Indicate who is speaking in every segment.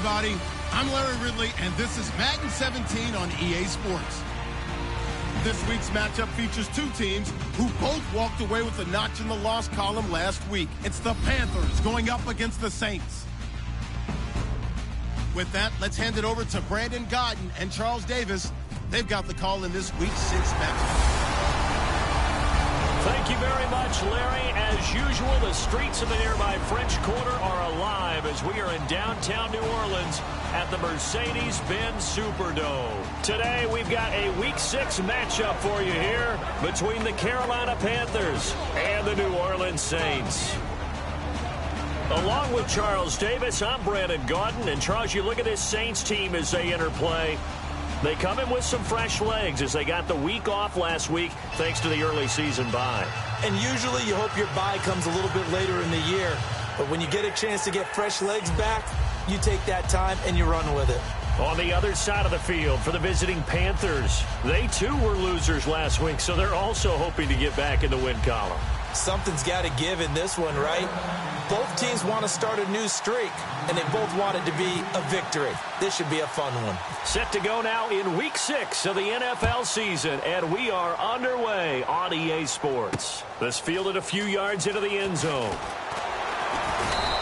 Speaker 1: everybody. I'm Larry Ridley, and this is Madden 17 on EA Sports. This week's matchup features two teams who both walked away with a notch in the loss column last week. It's the Panthers going up against the Saints. With that, let's hand it over to Brandon Godden and Charles Davis. They've got the call in this week 6 matchup.
Speaker 2: Thank you very much, Larry. As usual, the streets of the nearby French Quarter are alive as we are in downtown New Orleans at the Mercedes-Benz Superdome. Today, we've got a Week 6 matchup for you here between the Carolina Panthers and the New Orleans Saints. Along with Charles Davis, I'm Brandon Gaudin. And Charles, you look at this Saints team as they enter play. They come in with some fresh legs as they got the week off last week thanks to the early season bye.
Speaker 3: And usually you hope your bye comes a little bit later in the year. But when you get a chance to get fresh legs back, you take that time and you run with it.
Speaker 2: On the other side of the field for the visiting Panthers, they too were losers last week, so they're also hoping to get back in the win column.
Speaker 3: Something's got to give in this one, right? Both teams want to start a new streak, and they both want it to be a victory. This should be a fun one.
Speaker 2: Set to go now in Week 6 of the NFL season, and we are underway on EA Sports. This fielded a few yards into the end zone.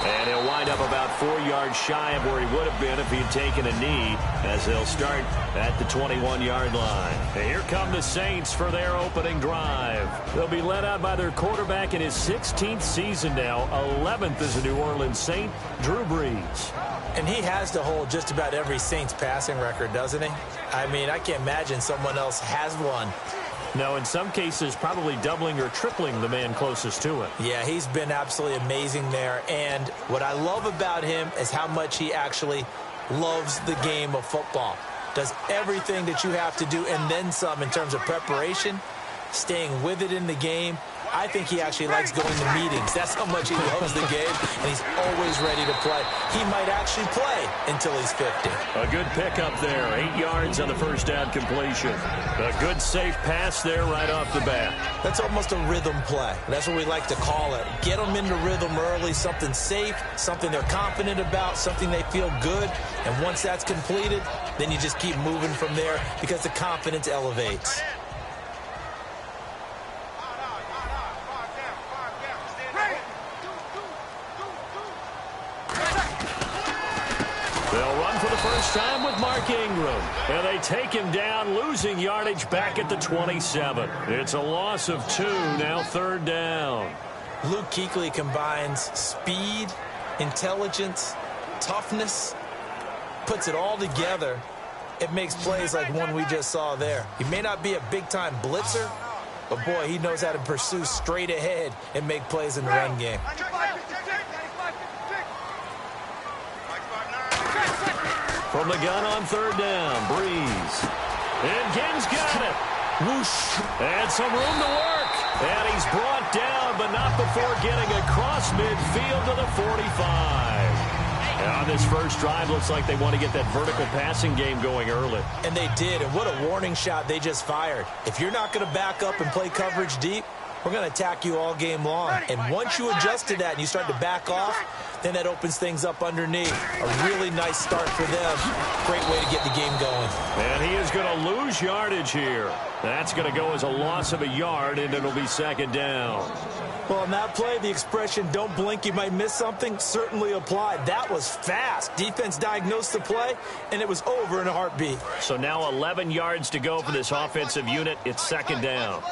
Speaker 2: And he'll wind up about 4 yards shy of where he would have been if he had taken a knee, as they'll start at the 21-yard line. And here come the Saints for their opening drive. They'll be led out by their quarterback in his 16th season now, 11th as a New Orleans Saint, Drew Brees.
Speaker 3: And he has to hold just about every Saints passing record, doesn't he? I mean, I can't imagine someone else has one.
Speaker 2: No, in some cases, probably doubling or tripling the man closest to him.
Speaker 3: Yeah, he's been absolutely amazing there. And what I love about him is how much he actually loves the game of football. Does everything that you have to do and then some in terms of preparation, staying with it in the game. I think he actually likes going to meetings. That's how much he loves the game, and he's always ready to play. He might actually play until he's 50.
Speaker 2: A good pickup there, 8 yards on the first down completion. A good safe pass there right off the bat.
Speaker 3: That's almost a rhythm play. That's what we like to call it. Get them into rhythm early, something safe, something they're confident about, something they feel good. And once that's completed, then you just keep moving from there because the confidence elevates.
Speaker 2: They'll run for the first time with Mark Ingram. And they take him down, losing yardage back at the 27. It's a loss of 2, now 3rd down.
Speaker 3: Luke Kuechly combines speed, intelligence, toughness, puts it all together. It makes plays like one we just saw there. He may not be a big-time blitzer, but, boy, he knows how to pursue straight ahead and make plays in the run game.
Speaker 2: From the gun on 3rd down, Brees. And Genn's got it. Whoosh. And some room to work. And he's brought down, but not before getting across midfield to the 45. On this first drive, looks like they want to get that vertical passing game going early.
Speaker 3: And they did, and what a warning shot they just fired. If you're not going to back up and play coverage deep, we're going to attack you all game long. And once you adjust to that and you start to back off, then that opens things up underneath. A really nice start for them. Great way to get the game going.
Speaker 2: And he is going to lose yardage here. That's going to go as a loss of a yard, and it'll be 2nd down.
Speaker 3: Well, on that play, the expression, don't blink, you might miss something, certainly applied. That was fast. Defense diagnosed the play, and it was over in a heartbeat.
Speaker 2: So now 11 yards to go for this offensive unit. It's 2nd down.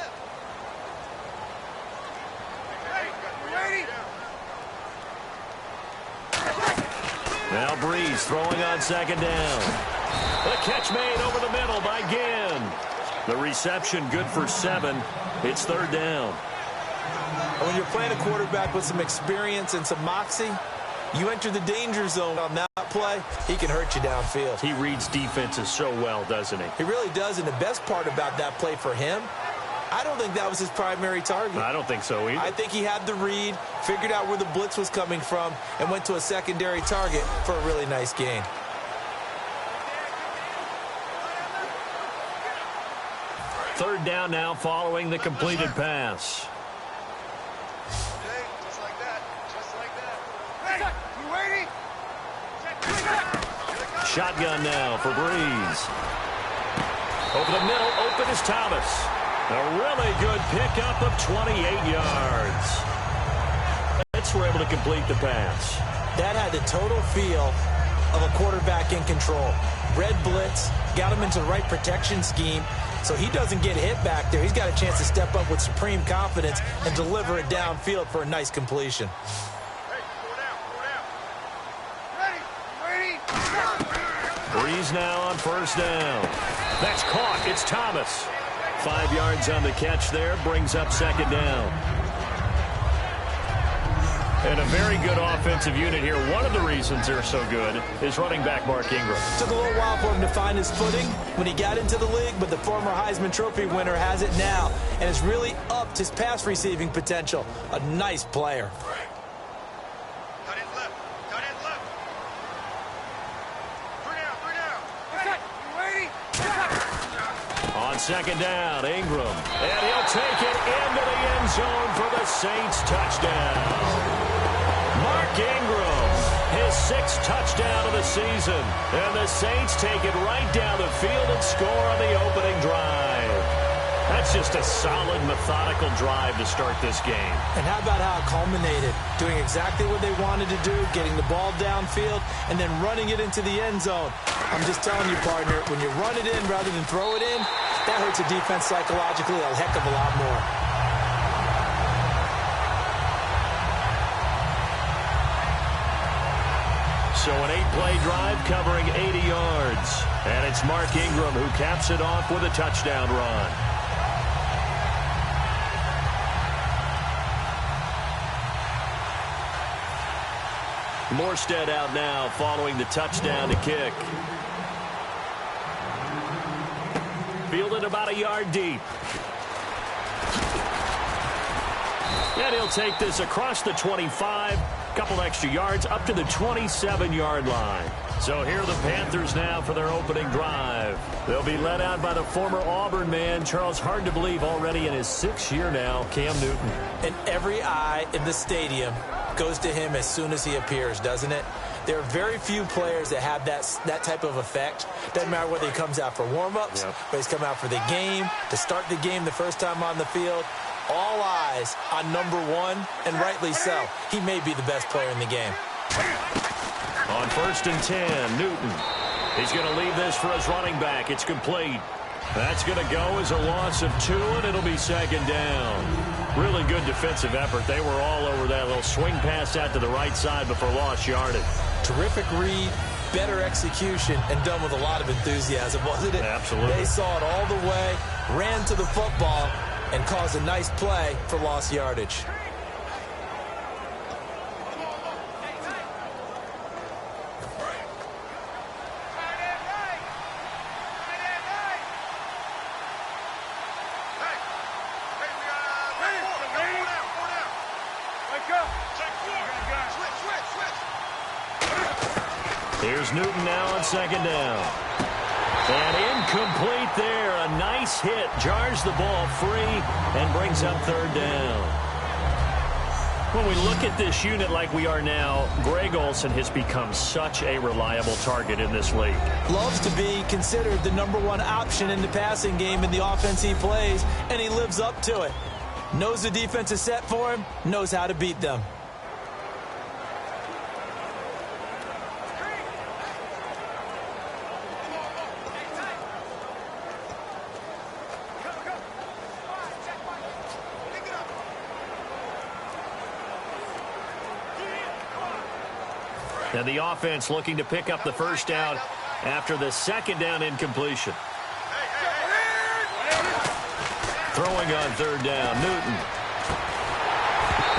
Speaker 2: Now Brees throwing on 2nd down. The catch made over the middle by Genn. The reception good for 7. It's 3rd down.
Speaker 3: When you're playing a quarterback with some experience and some moxie, you enter the danger zone on that play, he can hurt you downfield.
Speaker 2: He reads defenses so well, doesn't he?
Speaker 3: He really does, and the best part about that play for him, I don't think that was his primary target.
Speaker 2: I don't think so either.
Speaker 3: I think he had the read, figured out where the blitz was coming from, and went to a secondary target for a really nice gain.
Speaker 2: Third down now following the completed pass. shotgun now for Breeze. Over the middle, open is Thomas. A really good pickup of 28 yards. We're able to complete the pass.
Speaker 3: That had the total feel of a quarterback in control. Red blitz, got him into the right protection scheme, so he doesn't get hit back there. He's got a chance to step up with supreme confidence and deliver it downfield for a nice completion.
Speaker 2: Breeze now on first down. That's caught. It's Thomas. 5 yards on the catch there, brings up second down. And a very good offensive unit here. One of the reasons they're so good is running back Mark Ingram.
Speaker 3: Took a little while for him to find his footing when he got into the league, but the former Heisman Trophy winner has it now and has really upped his pass receiving potential. A nice player.
Speaker 2: On second down, Ingram. And he'll take it into the end zone for the Saints touchdown. Mark Ingram, his 6th touchdown of the season. And the Saints take it right down the field and score on the opening drive. That's just a solid, methodical drive to start this game.
Speaker 3: And how about how it culminated? Doing exactly what they wanted to do, getting the ball downfield, and then running it into the end zone. I'm just telling you, partner, when you run it in rather than throw it in, that hurts a defense psychologically a heck of a lot more.
Speaker 2: So an 8-play drive covering 80 yards. And it's Mark Ingram who caps it off with a touchdown run. Morstead out now following the touchdown to kick. Fielded about a yard deep. And he'll take this across the 25. Couple extra yards up to the 27-yard line. So here are the Panthers now for their opening drive. They'll be led out by the former Auburn man, Charles, hard to believe, already in his 6th year now, Cam Newton.
Speaker 3: And every eye in the stadium goes to him as soon as he appears, doesn't it? There are very few players that have that type of effect. Doesn't matter whether he comes out for warm-ups, whether he's come out for the game, to start the game the first time on the field. All eyes on number 1, and rightly so. He may be the best player in the game.
Speaker 2: On 1st and 10, Newton. He's going to leave this for his running back. It's complete. That's going to go as a loss of 2, and it'll be second down. Really good defensive effort. They were all over that little swing pass out to the right side before lost yardage.
Speaker 3: Terrific read, better execution, and done with a lot of enthusiasm, wasn't it?
Speaker 2: Absolutely.
Speaker 3: They saw it all the way, ran to the football, and caused a nice play for lost yardage.
Speaker 2: Here's Newton now on second down. And incomplete there. A nice hit. Jars the ball free and brings up third down. When we look at this unit like we are now, Greg Olsen has become such a reliable target in this league.
Speaker 3: Loves to be considered the number 1 option in the passing game in the offense he plays, and he lives up to it. Knows the defense is set for him, knows how to beat them.
Speaker 2: And the offense looking to pick up the first down after the second down incompletion. Throwing on third down, Newton.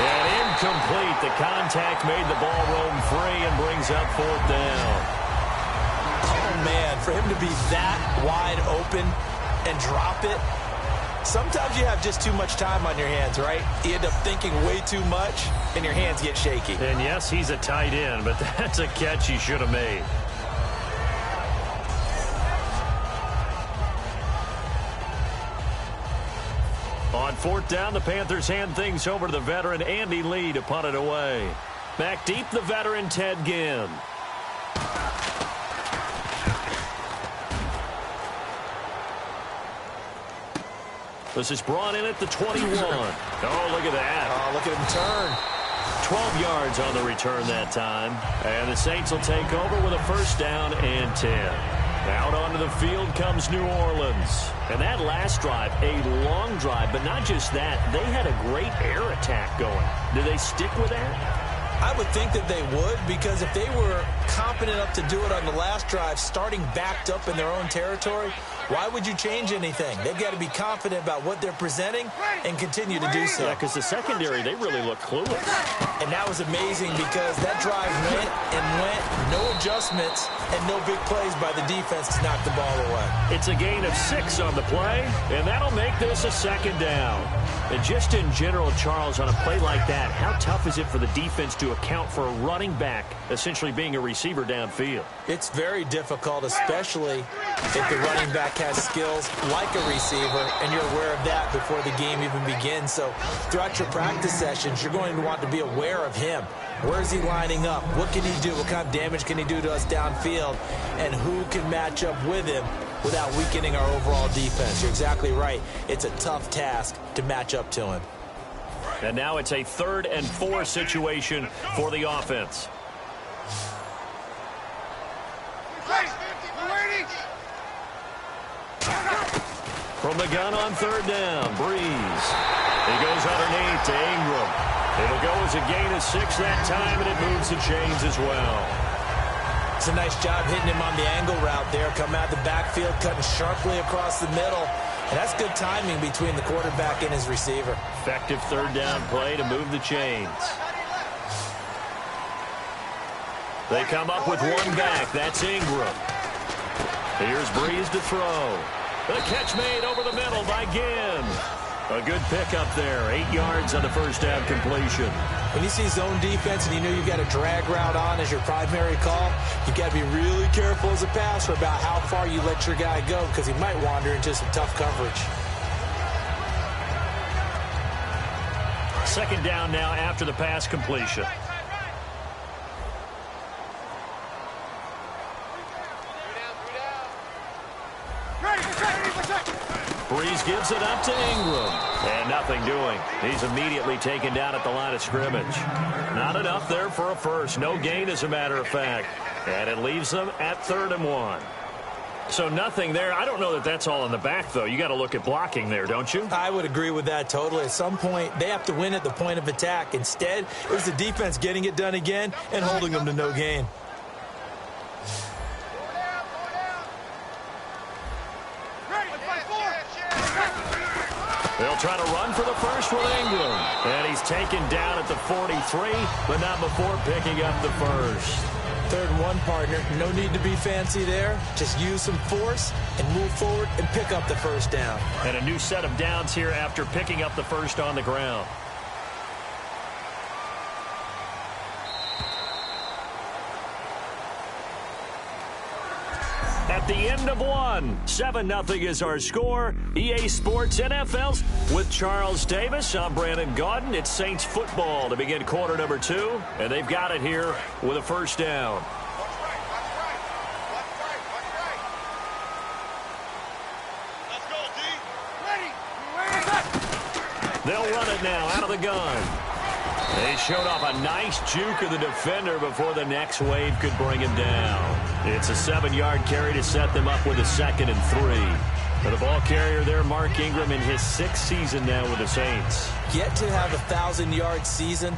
Speaker 2: And incomplete. The contact made the ball roam free and brings up fourth down.
Speaker 3: Oh, man, for him to be that wide open and drop it. Sometimes you have just too much time on your hands, right? You end up thinking way too much, and your hands get shaky.
Speaker 2: And yes, he's a tight end, but that's a catch he should have made. On fourth down, the Panthers hand things over to the veteran Andy Lee to punt it away. Back deep, the veteran Ted Ginn. This is brought in at the 21. Oh, look at that.
Speaker 3: Oh, look at him turn.
Speaker 2: 12 yards on the return that time. And the Saints will take over with a first down and 10. Out onto the field comes New Orleans. And that last drive, a long drive, but not just that. They had a great air attack going. Do they stick with that?
Speaker 3: I would think that they would, because if they were competent enough to do it on the last drive, starting backed up in their own territory, why would you change anything? They've got to be confident about what they're presenting and continue to do so.
Speaker 2: Yeah, because the secondary, they really look clueless.
Speaker 3: And that was amazing because that drive went and went, no adjustments, and no big plays by the defense to knock the ball away.
Speaker 2: It's a gain of 6 on the play, and that'll make this a second down. And just in general, Charles, on a play like that, how tough is it for the defense to account for a running back essentially being a receiver downfield?
Speaker 3: It's very difficult, especially if the running back has skills like a receiver, and you're aware of that before the game even begins. So throughout your practice sessions, you're going to want to be aware of him. Where is he lining up? What can he do? What kind of damage can he do to us downfield? And who can match up with him without weakening our overall defense? You're exactly right. It's a tough task to match up to him.
Speaker 2: And now it's a 3rd and 4 situation for the offense. From the gun on 3rd down, Breeze. He goes underneath to Ingram. It'll go as a gain of 6 that time, and it moves the chains as well.
Speaker 3: It's a nice job hitting him on the angle route there. Coming out the backfield, cutting sharply across the middle. And that's good timing between the quarterback and his receiver.
Speaker 2: Effective 3rd down play to move the chains. They come up with one back. That's Ingram. Here's Breeze to throw. The catch made over the middle by Ginn. A good pickup there. 8 yards on the first down completion.
Speaker 3: When you see zone defense and you know you've got a drag route on as your primary call, you've got to be really careful as a passer about how far you let your guy go, because he might wander into some tough coverage.
Speaker 2: Second down now after the pass completion. Breeze gives it up to Ingram. And nothing doing. He's immediately taken down at the line of scrimmage. Not enough there for a first. No gain, as a matter of fact. And it leaves them at 3rd and 1. So nothing there. I don't know that that's all in the back, though. You got to look at blocking there, don't you?
Speaker 3: I would agree with that totally. At some point, they have to win at the point of attack. Instead, it was the defense getting it done again and holding them to no gain.
Speaker 2: They'll try to run for the first with Ingram. And he's taken down at the 43, but not before picking up the first.
Speaker 3: 3rd and 1, partner. No need to be fancy there. Just use some force and move forward and pick up the first down.
Speaker 2: And a new set of downs here after picking up the first on the ground. At the end of 1, 7-0 is our score. EA Sports NFL's with Charles Davis. I'm Brandon Gaudin. It's Saints football to begin quarter number 2, and they've got it here with a first down. They'll run it now out of the gun. They showed off a nice juke of the defender before the next wave could bring him down. It's a 7-yard carry to set them up with a 2nd and 3. For the ball carrier there, Mark Ingram, in his 6th season now with the Saints.
Speaker 3: Yet to have a 1,000-yard season,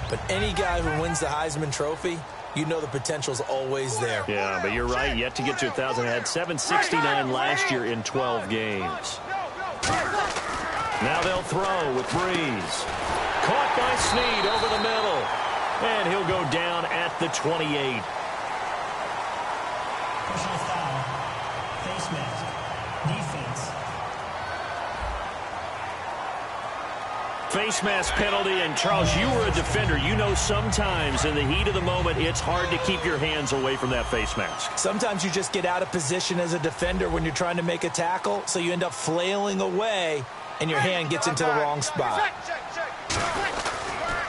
Speaker 3: but any guy who wins the Heisman Trophy, you know the potential's always there.
Speaker 2: Yeah, but you're right. Yet to get to 1,000. Had 769 last year in 12 games. Now they'll throw with Breeze. Caught by Snead over the middle. And he'll go down at the 28.
Speaker 4: Personal foul. Face mask. Defense.
Speaker 2: Face mask penalty. And, Charles, you were a defender. You know sometimes in the heat of the moment it's hard to keep your hands away from that face mask.
Speaker 3: Sometimes you just get out of position as a defender when you're trying to make a tackle, so you end up flailing away, and your hand gets into the wrong spot.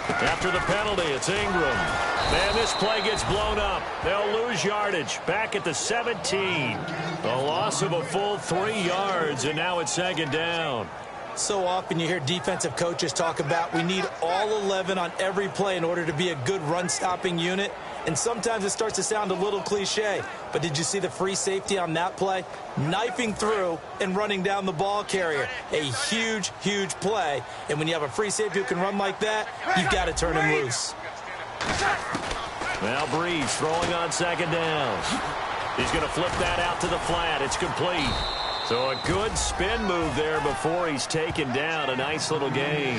Speaker 2: After the penalty, it's Ingram. And this play gets blown up. They'll lose yardage. Back at the 17. A loss of a full 3 yards, and now it's 2nd down.
Speaker 3: So often you hear defensive coaches talk about we need all 11 on every play in order to be a good run-stopping unit. And sometimes it starts to sound a little cliche. But did you see the free safety on that play? Knifing through and running down the ball carrier. A huge, huge play. And when you have a free safety who can run like that, you've got to turn him loose.
Speaker 2: Now Breeze throwing on second down. He's going to flip that out to the flat. It's complete. So a good spin move there before he's taken down. A nice little gain.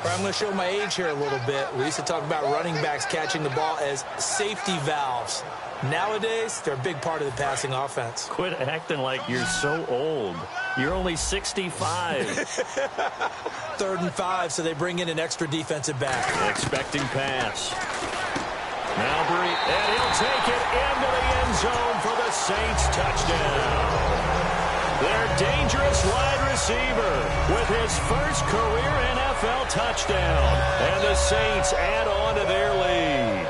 Speaker 3: I'm going to show my age here a little bit. We used to talk about running backs catching the ball as safety valves. Nowadays, they're a big part of the passing offense.
Speaker 2: Quit acting like you're so old. You're only 65.
Speaker 3: 3rd and 5, so they bring in an extra defensive back.
Speaker 2: Expecting pass. Now Breeze, and he'll take it into the end zone for the Saints touchdown. Their dangerous wide receiver with his first career NFL touchdown. And the Saints add on to their lead.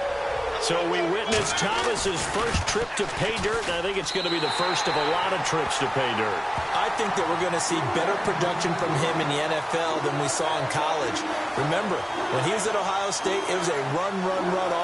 Speaker 2: So we witnessed Thomas's first trip to pay dirt, and I think it's going to be the first of a lot of trips to pay dirt.
Speaker 3: I think that we're going to see better production from him in the NFL than we saw in college. Remember, when he was at Ohio State, it was a run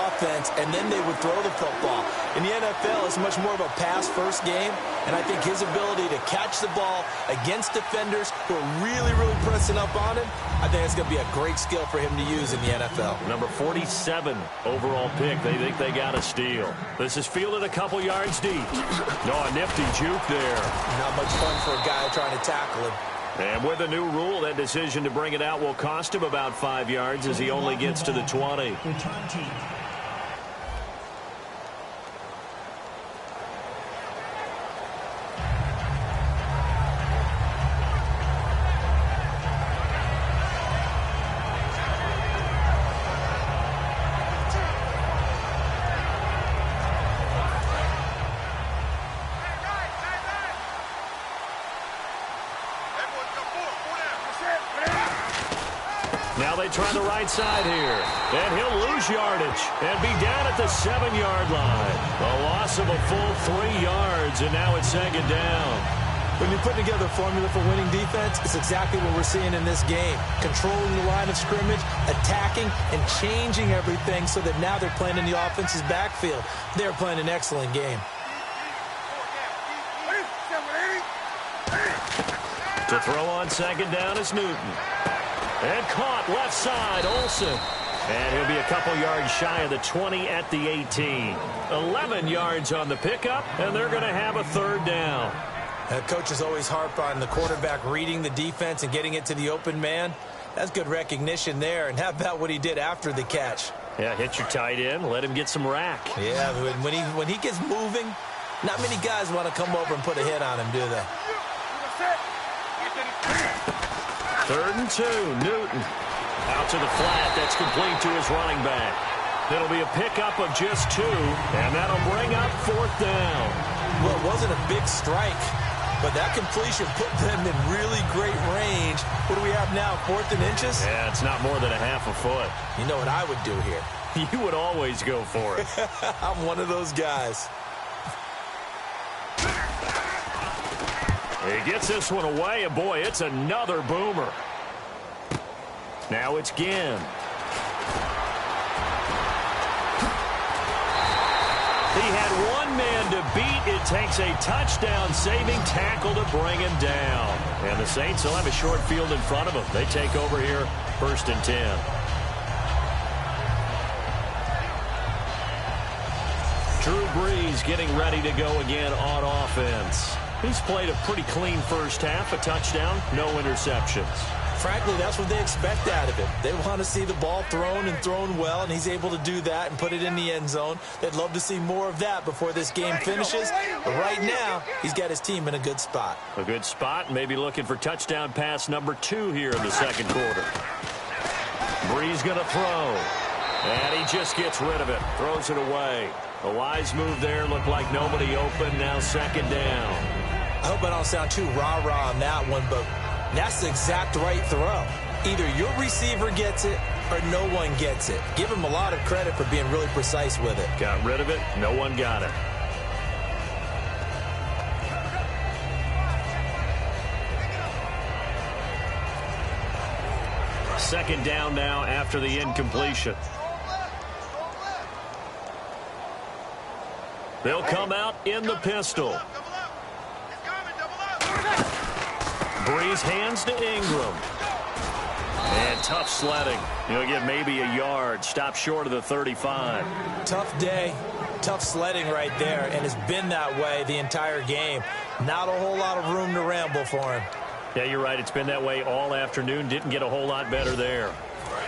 Speaker 3: offense, and then they would throw the football. In the NFL, it's much more of a pass-first game, and I think his ability to catch the ball against defenders who are really pressing up on him, I think it's going to be a great skill for him to use in the NFL.
Speaker 2: Number 47 overall pick. They think they got a steal. This is fielded a couple yards deep. No, a nifty juke there.
Speaker 3: Not much fun for a guy trying to tackle him.
Speaker 2: And with a new rule, that decision to bring it out will cost him about 5 yards as he only gets to the 20.
Speaker 4: Return team.
Speaker 2: Now they try the right side here. And he'll lose yardage and be down at the 7-yard line. A loss of a full 3 yards, and now it's second down.
Speaker 3: When you put together a formula for winning defense, it's exactly what we're seeing in this game. Controlling the line of scrimmage, attacking, and changing everything so that now they're playing in the offense's backfield. They're playing an excellent game.
Speaker 2: To throw on second down is Newton. And caught left side, Olsen. And he'll be a couple yards shy of the 20 at the 18. 11 yards on the pickup, and they're going to have a third down.
Speaker 3: Coaches always harp on the quarterback reading the defense and getting it to the open man. That's good recognition there. And how about what he did after the catch?
Speaker 2: Yeah, hit your tight end, let him get some rack.
Speaker 3: Yeah, when he gets moving, not many guys want to come over and put a hit on him, do they?
Speaker 2: 3rd and 2, Newton. Out to the flat, that's complete to his running back. It'll be a pickup of just 2, and that'll bring up 4th down.
Speaker 3: Well, it wasn't a big strike, but that completion put them in really great range. What do we have now, 4th and inches?
Speaker 2: Yeah, it's not more than a half a foot.
Speaker 3: You know what I would do here?
Speaker 2: You would always go for it.
Speaker 3: I'm one of those guys.
Speaker 2: He gets this one away, and boy, it's another boomer. Now it's Ginn. He had one man to beat. It takes a touchdown-saving tackle to bring him down. And the Saints will have a short field in front of them. They take over here, 1st and 10. Drew Brees getting ready to go again on offense. He's played a pretty clean first half, a touchdown, no interceptions.
Speaker 3: Frankly, that's what they expect out of him. They want to see the ball thrown and thrown well, and he's able to do that and put it in the end zone. They'd love to see more of that before this game finishes. But right now, he's got his team in a good spot.
Speaker 2: A good spot, maybe looking for touchdown pass number 2 here in the second quarter. Brees going to throw. And he just gets rid of it, throws it away. A wise move there, looked like nobody open, now second down.
Speaker 3: I hope I don't sound too rah-rah on that one, but that's the exact right throw. Either your receiver gets it or no one gets it. Give him a lot of credit for being really precise with it.
Speaker 2: Got rid of it, no one got it. second down now after the incompletion. They'll come out in the pistol. Breeze hands to Ingram. And tough sledding. He'll get maybe a yard. Stop short of the 35.
Speaker 3: Tough day. Tough sledding right there. And it's been that way the entire game. Not a whole lot of room to ramble for him.
Speaker 2: Yeah, you're right. It's been that way all afternoon. Didn't get a whole lot better there.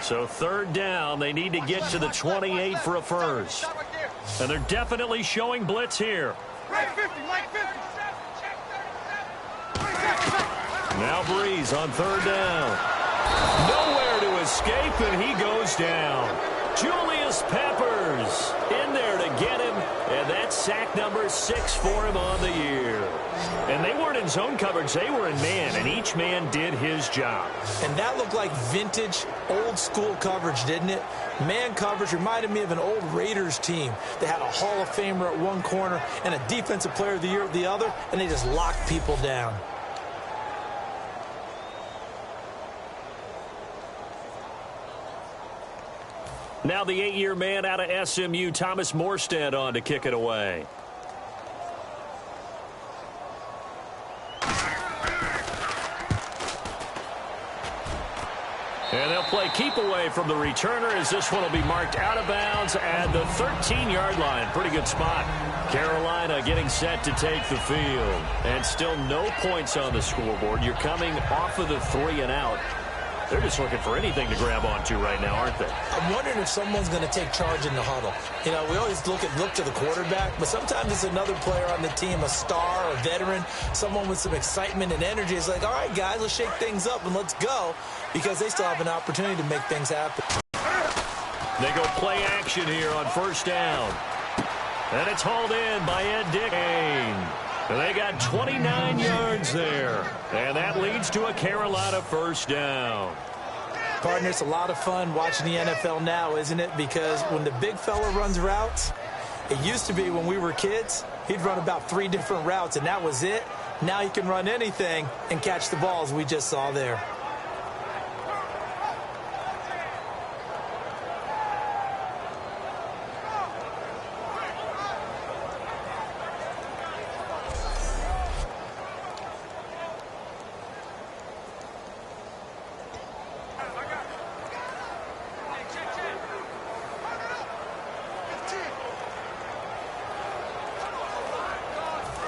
Speaker 2: So third down. They need to get to the 28 for a first. And they're definitely showing blitz here. Now Breeze on third down. Nowhere to escape, and he goes down. Julius Peppers in there to get him, and that's sack number 6 for him on the year. And they weren't in zone coverage. They were in man, and each man did his job.
Speaker 3: And that looked like vintage, old-school coverage, didn't it? Man coverage reminded me of an old Raiders team. They had a Hall of Famer at one corner and a Defensive Player of the Year at the other, and they just locked people down.
Speaker 2: Now the 8-year man out of SMU, Thomas Morstead, on to kick it away. And they'll play keep away from the returner as this one will be marked out of bounds at the 13-yard line. Pretty good spot. Carolina getting set to take the field. And still no points on the scoreboard. You're coming off of the 3 and out. They're just looking for anything to grab onto right now, aren't they?
Speaker 3: I'm wondering if someone's going to take charge in the huddle. You know, we always look to the quarterback, but sometimes it's another player on the team, a star, a veteran, someone with some excitement and energy. It's like, all right, guys, let's shake things up and let's go, because they still have an opportunity to make things happen.
Speaker 2: They go play action here on first down. And it's hauled in by Ed Dickey. And they got 29 yards there. And that leads to a Carolina first down.
Speaker 3: Partner, it's a lot of fun watching the NFL now, isn't it? Because when the big fella runs routes, it used to be when we were kids, he'd run about 3 different routes, and that was it. Now he can run anything and catch the balls we just saw there.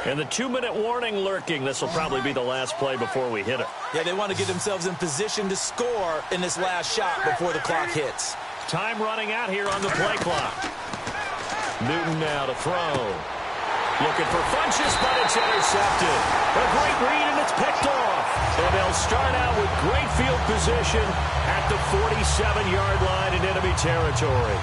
Speaker 2: And the 2-minute warning lurking. This will probably be the last play before we hit it.
Speaker 3: Yeah, they want to get themselves in position to score in this last shot before the clock hits.
Speaker 2: Time running out here on the play clock. Newton now to throw. Looking for Funchess, but it's intercepted. A great read, and it's picked off. And they'll start out with great field position at the 47-yard line in enemy territory.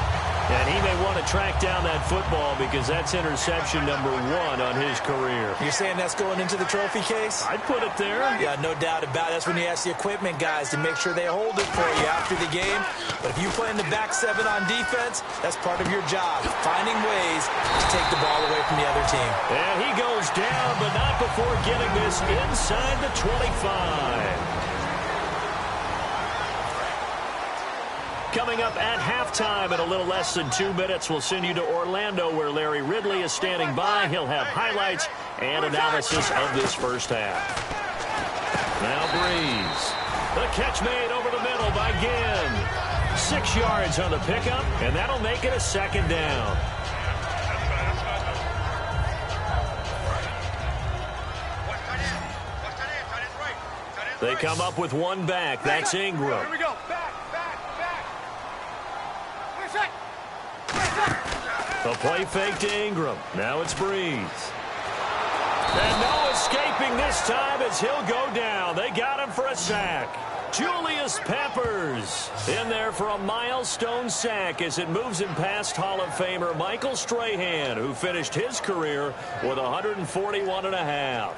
Speaker 2: And he may want to track down that football because that's interception number 1 on his career.
Speaker 3: You're saying that's going into the trophy case?
Speaker 2: I'd put it there.
Speaker 3: Yeah, no doubt about it. That's when you ask the equipment guys to make sure they hold it for you after the game. But if you play in the back 7 on defense, that's part of your job, finding ways to take the ball away from the other team.
Speaker 2: And he goes down, but not before getting this inside the 25. Coming up at halftime in a little less than 2 minutes, we'll send you to Orlando where Larry Ridley is standing by. He'll have highlights and analysis of this first half. Now Breeze. The catch made over the middle by Ginn. 6 yards on the pickup, and that'll make it a second down. They come up with one back. That's Ingram.
Speaker 5: Here we go.
Speaker 2: The play fake to Ingram. Now it's Breeze. And no escaping this time as he'll go down. They got him for a sack. Julius Peppers in there for a milestone sack as it moves him past Hall of Famer Michael Strahan, who finished his career with 141.5.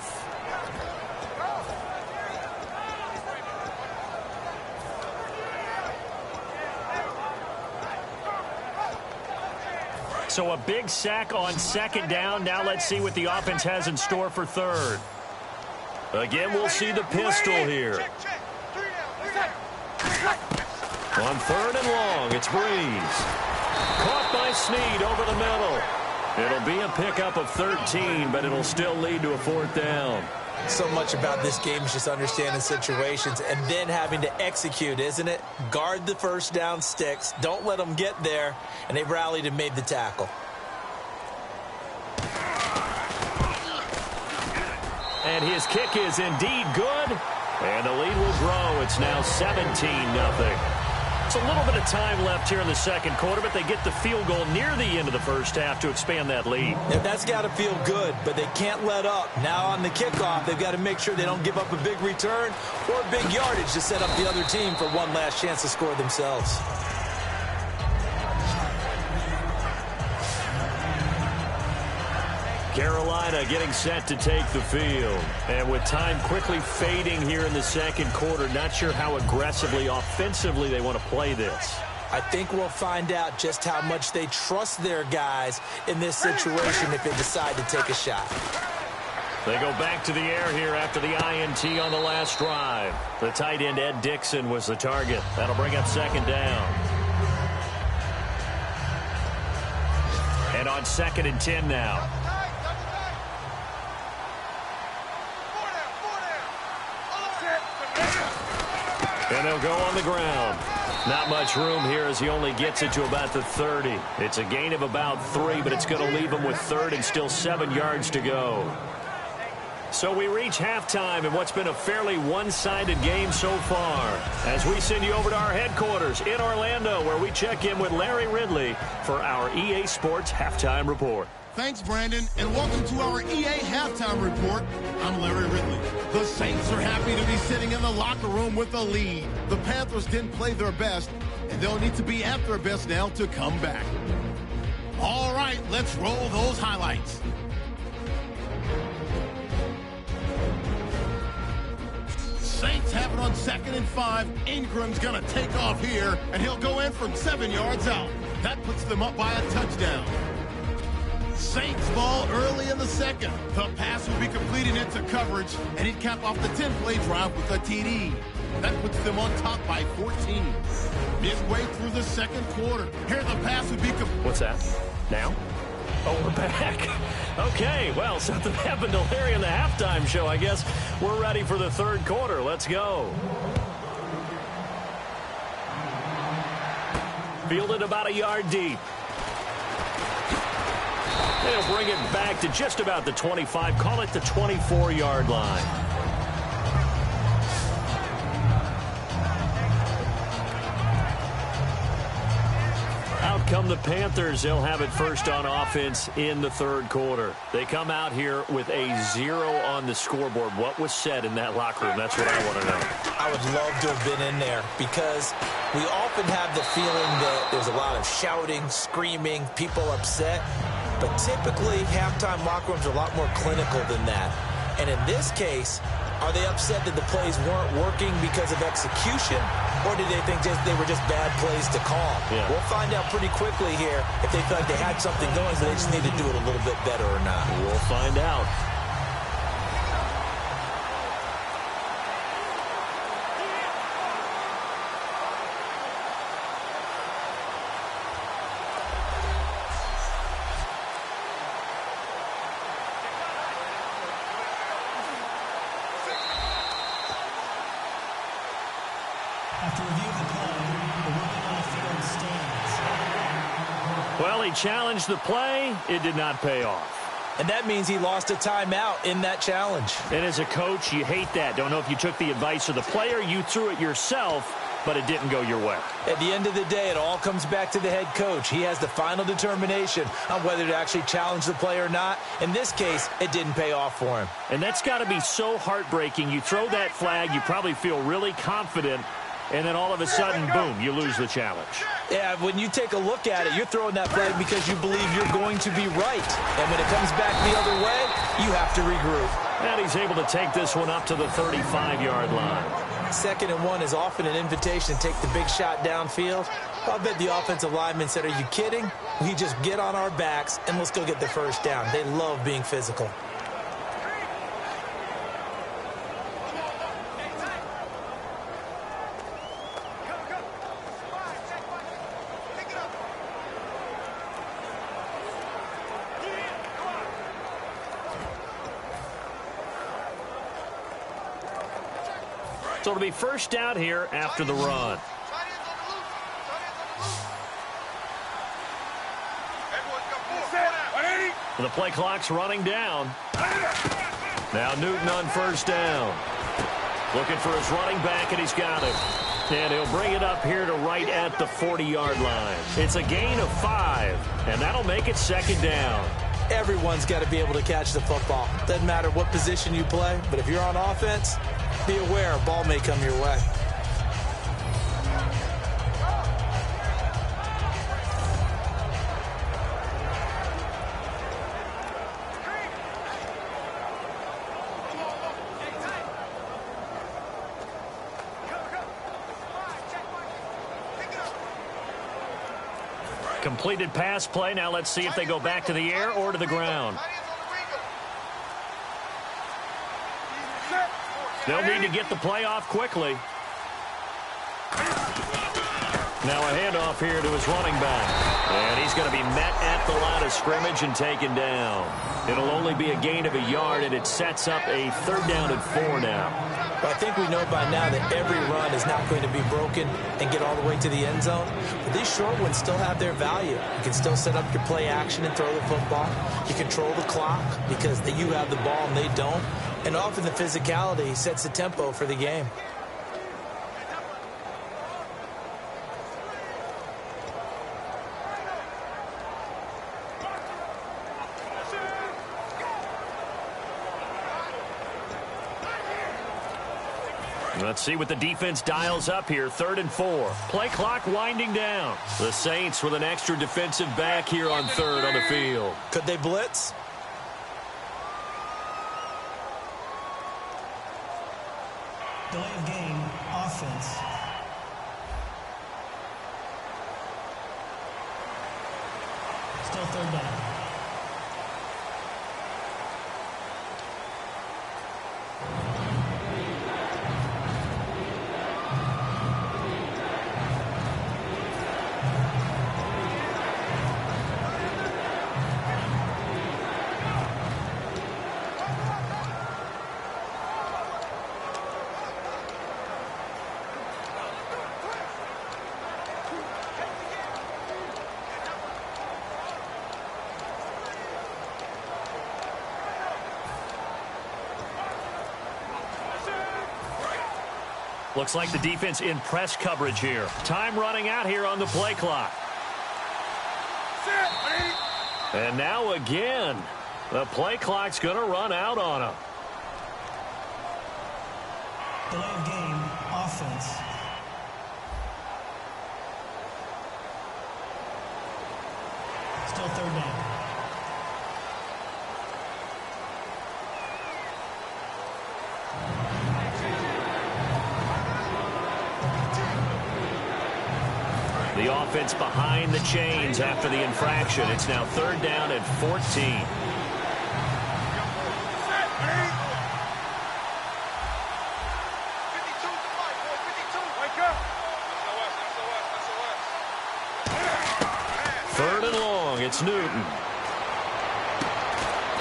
Speaker 2: So a big sack on second down. Now let's see what the offense has in store for third. Again, we'll see the pistol here. On 3rd and long, it's Breeze. Caught by Snead over the middle. It'll be a pickup of 13, but it'll still lead to a 4th down.
Speaker 3: So much about this game is just understanding situations and then having to execute, isn't it? Guard the first down sticks. Don't let them get there. And they rallied and made the tackle.
Speaker 2: And his kick is indeed good. And the lead will grow. It's now 17-0. It's a little bit of time left here in the second quarter, but they get the field goal near the end of the first half to expand that lead.
Speaker 3: Yeah, that's got to feel good, but they can't let up. Now on the kickoff, they've got to make sure they don't give up a big return or a big yardage to set up the other team for one last chance to score themselves.
Speaker 2: Carolina getting set to take the field. And with time quickly fading here in the second quarter, not sure how aggressively, offensively they want to play this.
Speaker 3: I think we'll find out just how much they trust their guys in this situation if they decide to take a shot.
Speaker 2: They go back to the air here after the INT on the last drive. The tight end, Ed Dixon, was the target. That'll bring up 2nd down. And on 2nd and 10 now. And they'll go on the ground. Not much room here as he only gets it to about the 30. It's a gain of about 3, but it's going to leave him with 3rd and still 7 yards to go. So we reach halftime in what's been a fairly one-sided game so far, as we send you over to our headquarters in Orlando, where we check in with Larry Ridley for our EA Sports Halftime Report.
Speaker 1: Thanks, Brandon, and welcome to our EA Halftime Report. I'm Larry Ridley. The Saints are happy to be sitting in the locker room with a lead. The Panthers didn't play their best, and they'll need to be at their best now to come back. All right, let's roll those highlights. Saints have it on 2nd and 5. Ingram's going to take off here, and he'll go in from 7 yards out. That puts them up by a touchdown. Saints ball early in the second. The pass will be completed into coverage, and he'd cap off the 10-play drive with a TD. That puts them on top by 14. Midway through the second quarter, here the pass would be
Speaker 2: What's that? Now? Oh, we're back. Okay, well, something happened to Larry in the halftime show. I guess we're ready for the third quarter. Let's go. Fielded about a yard deep. They'll bring it back to just about the 25. Call it the 24-yard line. Out come the Panthers. They'll have it first on offense in the third quarter. They come out here with a 0 on the scoreboard. What was said in that locker room? That's what I want to know.
Speaker 3: I would love to have been in there because we often have the feeling that there's a lot of shouting, screaming, people upset. But typically, halftime locker rooms are a lot more clinical than that. And in this case, are they upset that the plays weren't working because of execution? Or did they think they were just bad plays to call? Yeah. We'll find out pretty quickly here if they feel like they had something going, but they just need to do it a little bit better or not.
Speaker 2: We'll find out.
Speaker 4: After review of the play, the ruling on the field stands.
Speaker 2: Well, he challenged the play. It did not pay off.
Speaker 3: And that means he lost a timeout in that challenge.
Speaker 2: And as a coach, you hate that. Don't know if you took the advice of the player, you threw it yourself, but it didn't go your way.
Speaker 3: At the end of the day, it all comes back to the head coach. He has the final determination on whether to actually challenge the play or not. In this case, it didn't pay off for him.
Speaker 2: And that's got to be so heartbreaking. You throw that flag, you probably feel really confident, and then all of a sudden, boom, you lose the challenge.
Speaker 3: Yeah, when you take a look at it, you're throwing that flag because you believe you're going to be right. And when it comes back the other way, you have to regroup.
Speaker 2: And he's able to take this one up to the 35-yard line.
Speaker 3: 2nd and 1 is often an invitation to take the big shot downfield. I'll bet the offensive lineman said, are you kidding? We just get on our backs and let's go get the first down. They love being physical.
Speaker 2: So it'll be first down here after the run. The play clock's running down. Now Newton on first down. Looking for his running back, and he's got it. And he'll bring it up here to right at the 40-yard line. It's a gain of 5, and that'll make it second down.
Speaker 3: Everyone's got to be able to catch the football. Doesn't matter what position you play, but if you're on offense, be aware a ball may come your way.
Speaker 2: Completed pass play. Now let's see if they go back to the air or to the ground. They'll need to get the play off quickly. Now a handoff here to his running back. And he's going to be met at the line of scrimmage and taken down. It'll only be a gain of a yard, and it sets up a 3rd down and 4 now.
Speaker 3: Well, I think we know by now that every run is not going to be broken and get all the way to the end zone. But these short ones still have their value. You can still set up your play action and throw the football. You control the clock because you have the ball and they don't. And often the physicality sets the tempo for the game.
Speaker 2: Let's see what the defense dials up here. 3rd and 4. Play clock winding down. The Saints with an extra defensive back here on 3rd on the field.
Speaker 3: Could they blitz?
Speaker 4: Delay of game, offense. Still 3rd down.
Speaker 2: Looks like the defense in press coverage here. Time running out here on the play clock. And now again, the play clock's going to run out on him.
Speaker 4: Delay of game, offense. Still 3rd down.
Speaker 2: The offense behind the chains after the infraction. It's now 3rd down and 14. Third and long. It's Newton.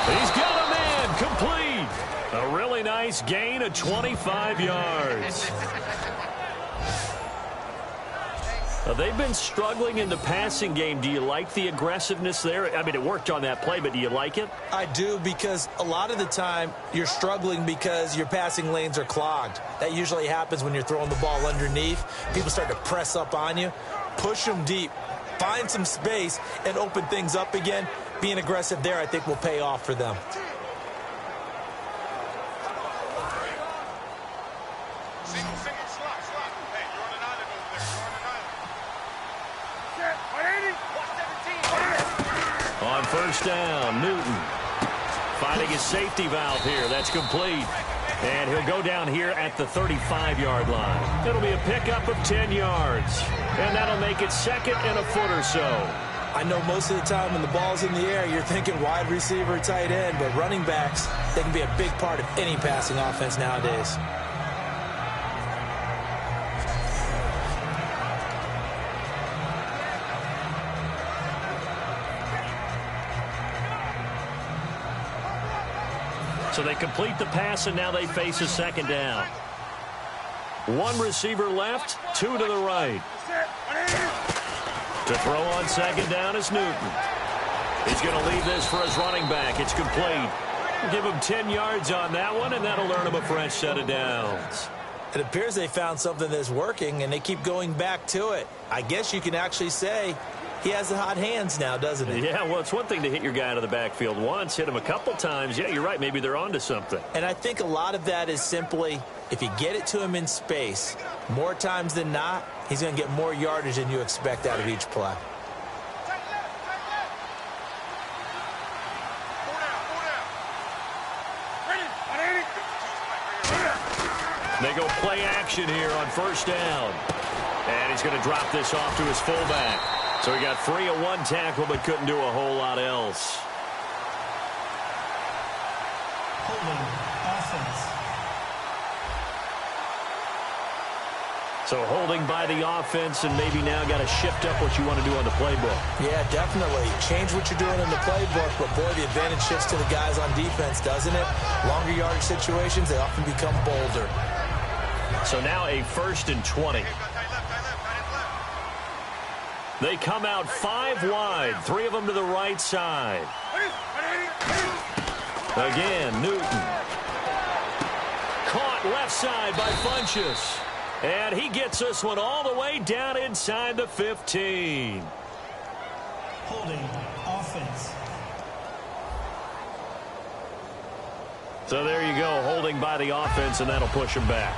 Speaker 2: He's got a man complete. A really nice gain of 25 yards. They've been struggling in the passing game. Do you like the aggressiveness there? I mean, it worked on that play, but do you like it?
Speaker 3: I do, because a lot of the time you're struggling because your passing lanes are clogged. That usually happens when you're throwing the ball underneath. People start to press up on you. Push them deep. Find some space and open things up again. Being aggressive there, I think, will pay off for them.
Speaker 2: On first down, Newton finding his safety valve here. That's complete. And he'll go down here at the 35-yard line. It'll be a pickup of 10 yards. And that'll make it 2nd and a foot or so.
Speaker 3: I know most of the time when the ball's in the air, you're thinking wide receiver, tight end, but running backs, they can be a big part of any passing offense nowadays.
Speaker 2: So they complete the pass, and now they face a 2nd down. One receiver left, two to the right. To throw on second down is Newton. He's going to leave this for his running back. It's complete. Give him 10 yards on that one, and that'll earn him a fresh set of downs.
Speaker 3: It appears they found something that's working, and they keep going back to it. I guess you can actually say he has the hot hands now, doesn't he?
Speaker 2: Yeah, well, it's one thing to hit your guy out of the backfield once, hit him a couple times. Yeah, you're right. Maybe they're onto something.
Speaker 3: And I think a lot of that is simply if you get it to him in space, more times than not, he's going to get more yardage than you expect out of each play.
Speaker 2: They go play action here on first down. And he's going to drop this off to his fullback. So he got free of one tackle but couldn't do a whole lot else.
Speaker 4: Holding offense.
Speaker 2: So holding by the offense, and maybe now got to shift up what you want to do on the playbook.
Speaker 3: Yeah, definitely. Change what you're doing in the playbook, but boy, the advantage shifts to the guys on defense, doesn't it? Longer yardage situations, they often become bolder.
Speaker 2: So now a 1st and 20. They come out 5 wide, 3 of them to the right side. Again, Newton. Caught left side by Funchess. And he gets this one all the way down inside the 15.
Speaker 4: Holding offense.
Speaker 2: So there you go, holding by the offense, and that'll push him back.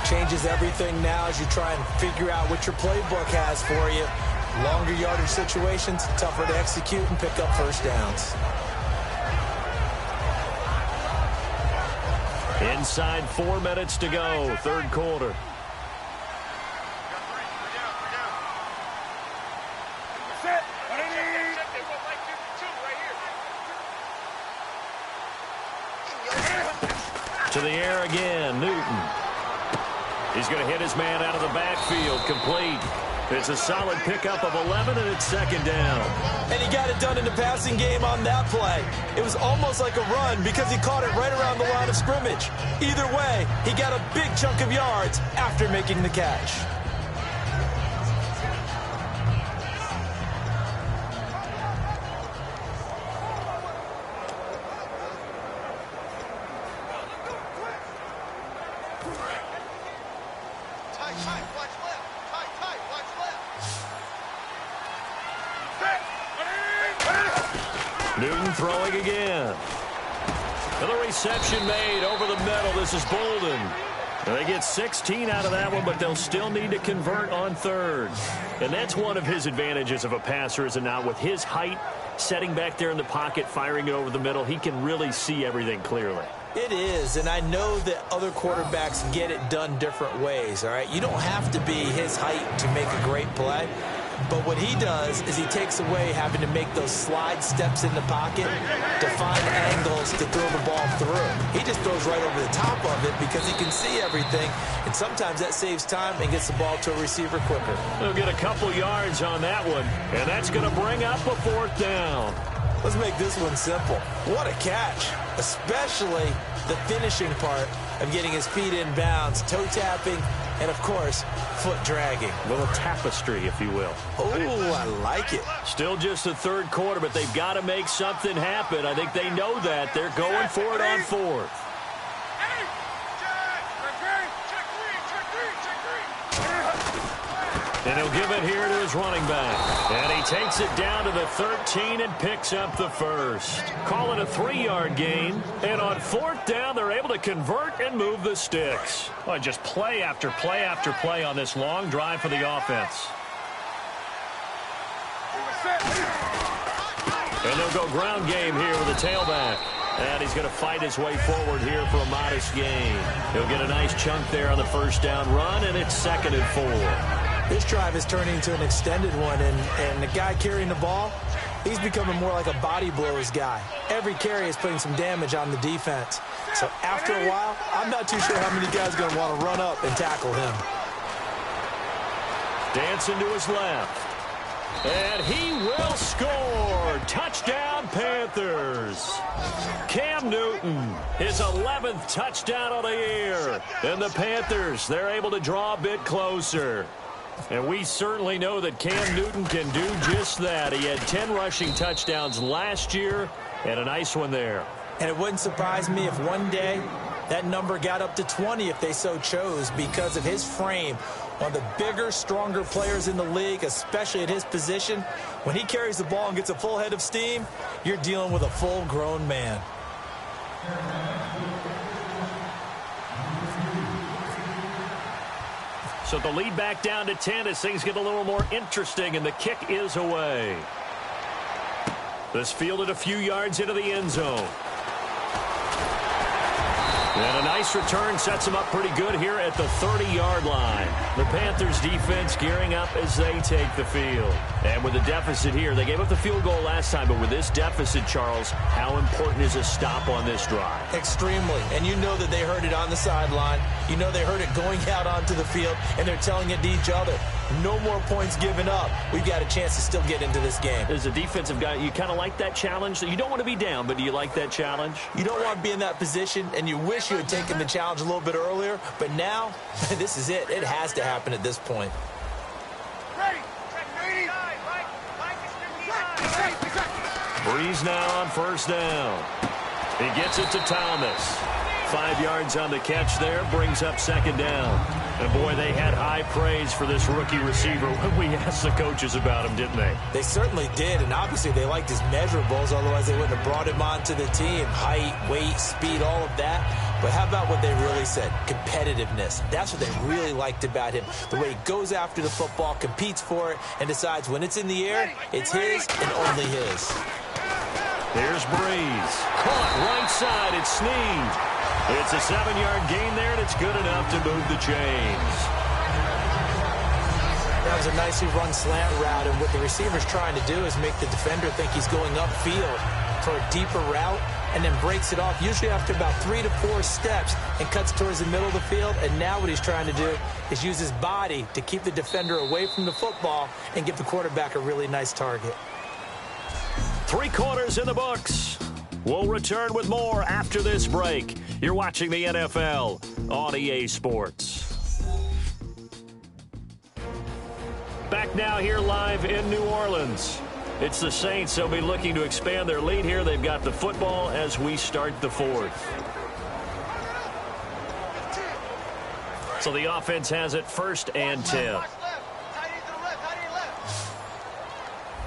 Speaker 3: Changes everything now as you try and figure out what your playbook has for you. Longer yardage situations, tougher to execute and pick up first downs.
Speaker 2: Inside 4 minutes to go, third quarter. To the air again, Newton. He's going to hit his man out of the backfield, complete. It's a solid pickup of 11, and it's second down.
Speaker 3: And he got it done in the passing game on that play. It was almost like a run because he caught it right around the line of scrimmage. Either way, he got a big chunk of yards after making the catch.
Speaker 2: Newton throwing again. Another reception made over the middle. This is Bolden. And they get 16 out of that one, but they'll still need to convert on third. And that's one of his advantages of a passer, is it not? With his height, setting back there in the pocket, firing it over the middle, he can really see everything clearly.
Speaker 3: It is, and I know that other quarterbacks get it done different ways, all right? You don't have to be his height to make a great play. But what he does is he takes away having to make those slide steps in the pocket to find angles to throw the ball through. He just throws right over the top of it because he can see everything, and sometimes that saves time and gets the ball to a receiver quicker.
Speaker 2: He'll get a couple yards on that one, and that's going to bring up a 4th down.
Speaker 3: Let's make this one simple. What a catch, especially the finishing part of getting his feet in bounds, toe tapping, and, of course, foot dragging.
Speaker 2: A little tapestry, if you will.
Speaker 3: Oh, I like it.
Speaker 2: Still just the third quarter, but they've got to make something happen. I think they know that. They're going for it on 4th. And he'll give it here to his running back. And he takes it down to the 13 and picks up the first. Call it a 3-yard gain. And on 4th down, they're able to convert and move the sticks. Well, just play after play after play on this long drive for the offense. And they'll go ground game here with a tailback. And he's going to fight his way forward here for a modest gain. He'll get a nice chunk there on the first down run, and it's 2nd and 4.
Speaker 3: This drive is turning into an extended one, and the guy carrying the ball, he's becoming more like a body blows guy. Every carry is putting some damage on the defense. So after a while, I'm not too sure how many guys are going to want to run up and tackle him.
Speaker 2: Dancing to his left. And he will score. Touchdown, Panthers. Cam Newton, his 11th touchdown of the year. And the Panthers, they're able to draw a bit closer. And we certainly know that Cam Newton can do just that. He had 10 rushing touchdowns last year and a nice one there.
Speaker 3: And it wouldn't surprise me if one day that number got up to 20 if they so chose, because of his frame. One of the bigger, stronger players in the league, especially at his position. When he carries the ball and gets a full head of steam, you're dealing with a full-grown man.
Speaker 2: So the lead back down to 10 as things get a little more interesting, and the kick is away. This fielded a few yards into the end zone. And a nice return sets them up pretty good here at the 30-yard line. The Panthers defense gearing up as they take the field. And with a deficit here, they gave up the field goal last time, but with this deficit, Charles, how important is a stop on this drive?
Speaker 3: Extremely. And you know that they heard it on the sideline. You know they heard it going out onto the field, and they're telling it to each other. No more points given up. We've got a chance to still get into this game.
Speaker 2: As a defensive guy, you kind of like that challenge. You don't want to be down, but do you like that challenge?
Speaker 3: You don't want to be in that position, and you wish you had taken the challenge a little bit earlier. But now, this is it. It has to happen at this point.
Speaker 2: Breeze now on first down. He gets it to Thomas. 5 yards on the catch there, brings up second down. And boy, they had high praise for this rookie receiver when we asked the coaches about him, didn't they?
Speaker 3: They certainly did, and obviously they liked his measurables, otherwise they wouldn't have brought him onto the team. Height, weight, speed, all of that. But how about what they really said? Competitiveness. That's what they really liked about him. The way he goes after the football, competes for it, and decides when it's in the air, it's his and only his.
Speaker 2: Here's Breeze. Caught right side. It's Snead. It's a 7-yard gain there, and it's good enough to move the chains.
Speaker 3: That was a nicely run slant route, and what the receiver's trying to do is make the defender think he's going upfield for a deeper route, and then breaks it off, usually after about 3 to 4 steps, and cuts towards the middle of the field. And now what he's trying to do is use his body to keep the defender away from the football and give the quarterback a really nice target.
Speaker 2: 3 quarters in the books. We'll return with more after this break. You're watching the NFL on EA Sports. Back now here live in New Orleans. It's the Saints. They'll be looking to expand their lead here. They've got the football as we start the fourth. So the offense has it 1st and 10.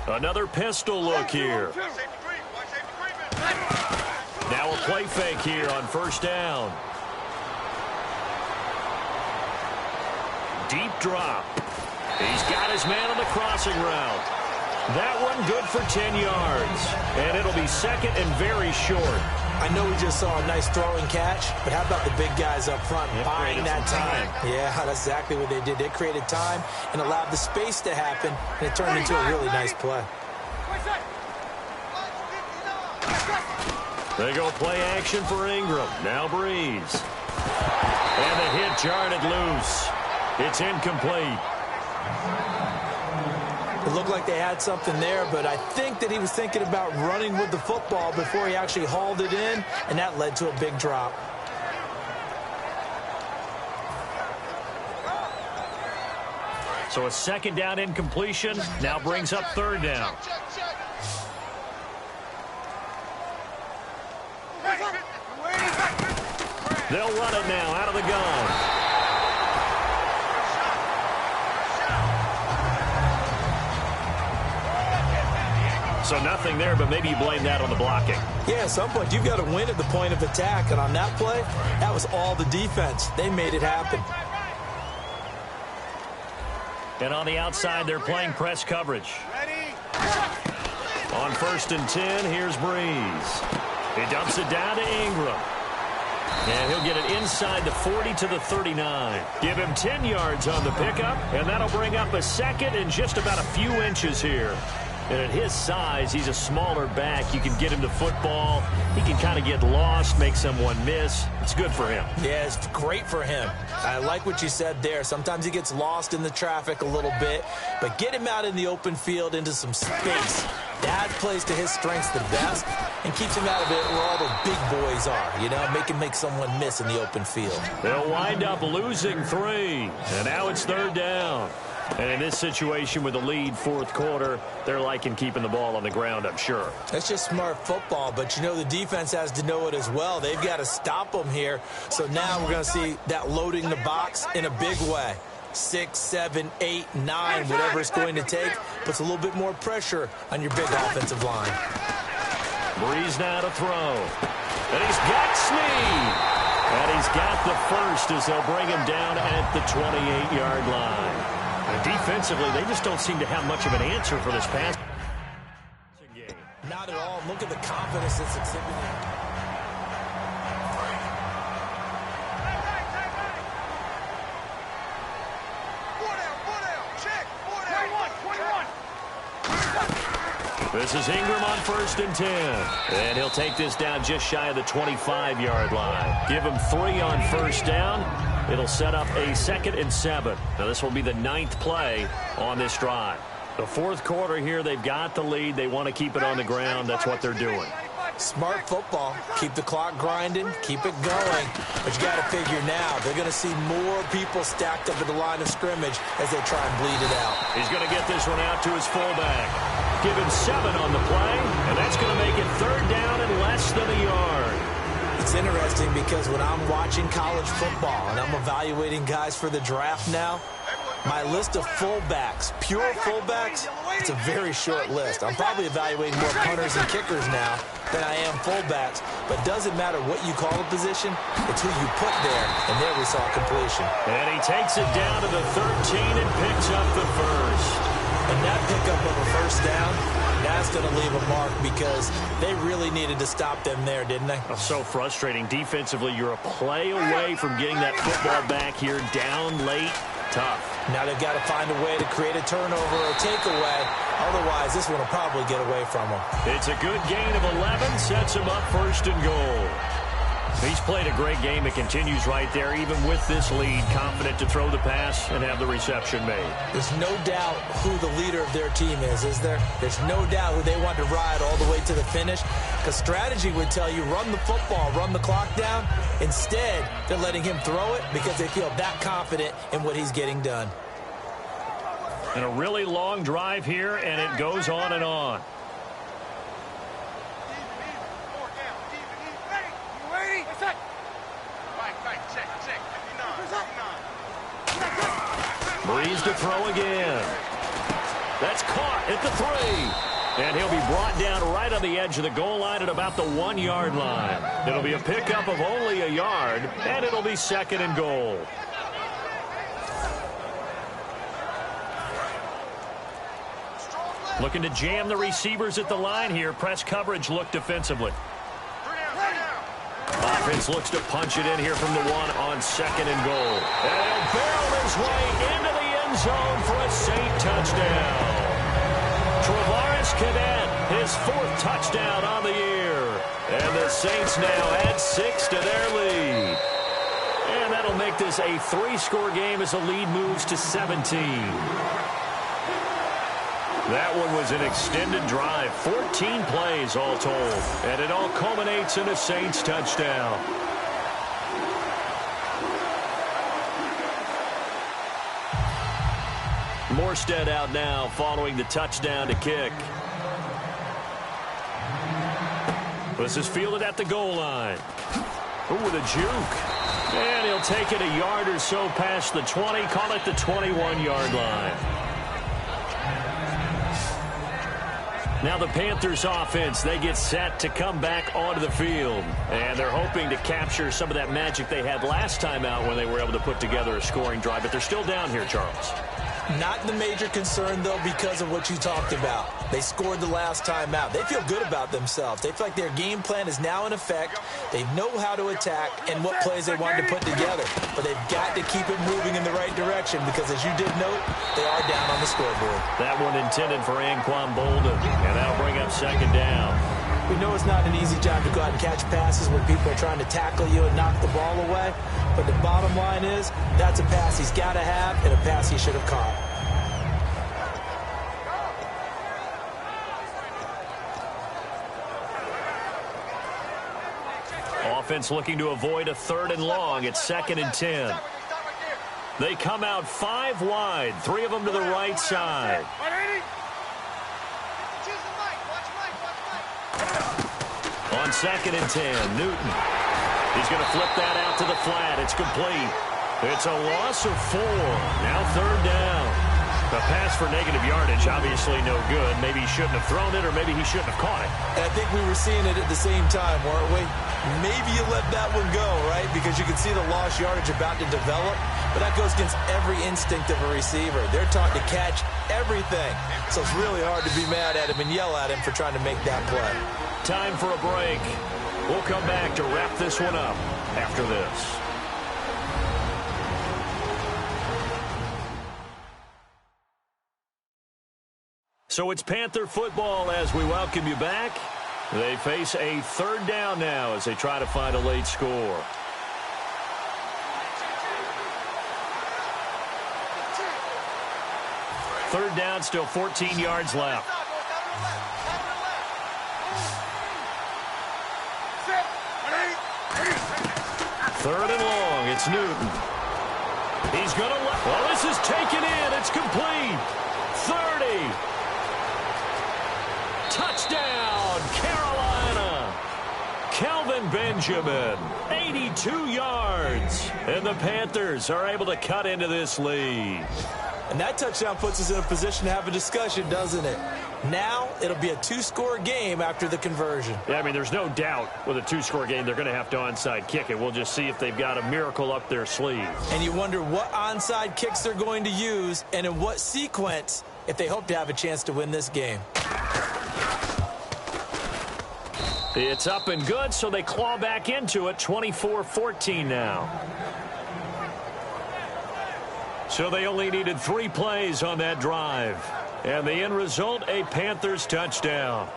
Speaker 2: Another pistol look here. Now a play fake here on 1st down. Deep drop. He's got his man on the crossing route. That one good for 10 yards. And it'll be 2nd and very short.
Speaker 3: I know we just saw a nice throwing catch, but how about the big guys up front buying that time? Yeah, that's exactly what they did. They created time and allowed the space to happen, and it turned into a really nice play.
Speaker 2: They go play action for Ingram. Now Breeze. And the hit jarred loose. It's incomplete.
Speaker 3: It looked like they had something there, but I think that he was thinking about running with the football before he actually hauled it in, and that led to a big drop.
Speaker 2: So a 2nd down incompletion now brings up 3rd down. They'll run it now out of the gun. So nothing there, but maybe you blame that on the blocking.
Speaker 3: Yeah, at some point you've got to win at the point of attack, and on that play, that was all the defense. They made it happen.
Speaker 2: And on the outside, they're playing press coverage. On 1st and 10, here's Breeze. He dumps it down to Ingram. And he'll get it inside the 40 to the 39. Give him 10 yards on the pickup, and that'll bring up a 2nd and just about a few inches here. And at his size, he's a smaller back. You can get him the football. He can kind of get lost, make someone miss. It's good for him.
Speaker 3: Yeah, it's great for him. I like what you said there. Sometimes he gets lost in the traffic a little bit, but get him out in the open field into some space. That plays to his strengths the best and keeps him out of it where all the big boys are, you know, make him make someone miss in the open field.
Speaker 2: They'll wind up losing 3, and now it's 3rd down. And in this situation with the lead, 4th quarter, they're liking keeping the ball on the ground, I'm sure.
Speaker 3: That's just smart football, but, you know, the defense has to know it as well. They've got to stop them here. So now we're going to see that loading the box in a big way. 6, 7, 8, 9, whatever it's going to take, puts a little bit more pressure on your big offensive line.
Speaker 2: Breeze now to throw. And he's got Snead. And he's got the first as they'll bring him down at the 28-yard line. And defensively, they just don't seem to have much of an answer for this pass.
Speaker 3: Not at all. Look at the confidence it's exhibiting.
Speaker 2: This is Ingram on 1st and 10. And he'll take this down just shy of the 25-yard line. Give him 3 on 1st down. It'll set up a 2nd and 7. Now this will be the 9th play on this drive. The 4th quarter here, they've got the lead. They want to keep it on the ground. That's what they're doing.
Speaker 3: Smart football. Keep the clock grinding. Keep it going. But you got to figure now, they're going to see more people stacked up at the line of scrimmage as they try and bleed it out.
Speaker 2: He's going to get this one out to his fullback. Give him 7 on the play, and that's going to make it 3rd down and less than a yard.
Speaker 3: It's interesting because when I'm watching college football and I'm evaluating guys for the draft now, my list of fullbacks, pure fullbacks, it's a very short list. I'm probably evaluating more punters and kickers now than I am fullbacks, but it doesn't matter what you call a position, it's who you put there, and there we saw completion.
Speaker 2: And he takes it down to the 13 and picks up the first.
Speaker 3: And that pickup of a 1st down, that's going to leave a mark because they really needed to stop them there, didn't they?
Speaker 2: Oh, so frustrating. Defensively, you're a play away from getting that football back here down late. Tough.
Speaker 3: Now they've got to find a way to create a turnover or a takeaway. Otherwise, this one will probably get away from them.
Speaker 2: It's a good gain of 11. Sets him up 1st and goal. He's played a great game. It continues right there, even with this lead, confident to throw the pass and have the reception made.
Speaker 3: There's no doubt who the leader of their team is there? There's no doubt who they want to ride all the way to the finish. Because strategy would tell you, run the football, run the clock down. Instead, they're letting him throw it because they feel that confident in what he's getting done.
Speaker 2: And a really long drive here, and it goes on and on. Breeze to throw again. That's caught at the 3. And he'll be brought down right on the edge of the goal line at about the 1-yard line. It'll be a pickup of only a yard, and it'll be 2nd and goal. Looking to jam the receivers at the line here. Press coverage look defensively. Offense looks to punch it in here from the 1 on 2nd and goal. And he'll barrel his way into the end zone for a Saint touchdown. Travaris Cadet, his 4th touchdown on the year. And the Saints now add 6 to their lead. And that'll make this a 3-score game as the lead moves to 17. That one was an extended drive, 14 plays all told, and it all culminates in a Saints touchdown. Morstead out now following the touchdown to kick. This is fielded at the goal line. Ooh, with a juke. And he'll take it a yard or so past the 20, call it the 21-yard line. Now the Panthers offense, they get set to come back onto the field. And they're hoping to capture some of that magic they had last time out when they were able to put together a scoring drive. But they're still down here, Charles.
Speaker 3: Not the major concern, though, because of what you talked about. They scored the last time out. They feel good about themselves. They feel like their game plan is now in effect. They know how to attack and what plays they want to put together. But they've got to keep it moving in the right direction because, as you did note, they are down on the scoreboard.
Speaker 2: That one intended for Anquan Bolden, and that'll bring up second down.
Speaker 3: We know it's not an easy job to go out and catch passes when people are trying to tackle you and knock the ball away. But the bottom line is, that's a pass he's got to have and a pass he should have caught.
Speaker 2: Offense looking to avoid a 3rd and long. It's 2nd and 10. They come out 5 wide, 3 of them to the right side. On 2nd and 10, Newton. He's going to flip that out to the flat. It's complete. It's a loss of 4. Now 3rd down. A pass for negative yardage, obviously no good. Maybe he shouldn't have thrown it, or maybe he shouldn't have caught it.
Speaker 3: And I think we were seeing it at the same time, weren't we? Maybe you let that one go, right? Because you can see the lost yardage about to develop. But that goes against every instinct of a receiver. They're taught to catch everything. So it's really hard to be mad at him and yell at him for trying to make that play.
Speaker 2: Time for a break. We'll come back to wrap this one up after this. So it's Panther football as we welcome you back. They face a 3rd down now as they try to find a late score. Third down, still 14 yards left. 3rd and long, it's Newton. He's going to let... Well, this is taken in. It's complete. 30. Touchdown, Carolina. Kelvin Benjamin, 82 yards. And the Panthers are able to cut into this lead.
Speaker 3: And that touchdown puts us in a position to have a discussion, doesn't it? Now it'll be a 2-score game after the conversion.
Speaker 2: Yeah, I mean, there's no doubt with a 2-score game they're going to have to onside kick it. We'll just see if they've got a miracle up their sleeve.
Speaker 3: And you wonder what onside kicks they're going to use and in what sequence if they hope to have a chance to win this game.
Speaker 2: It's up and good, so they claw back into it, 24-14 now. So they only needed 3 plays on that drive. And the end result, a Panthers touchdown.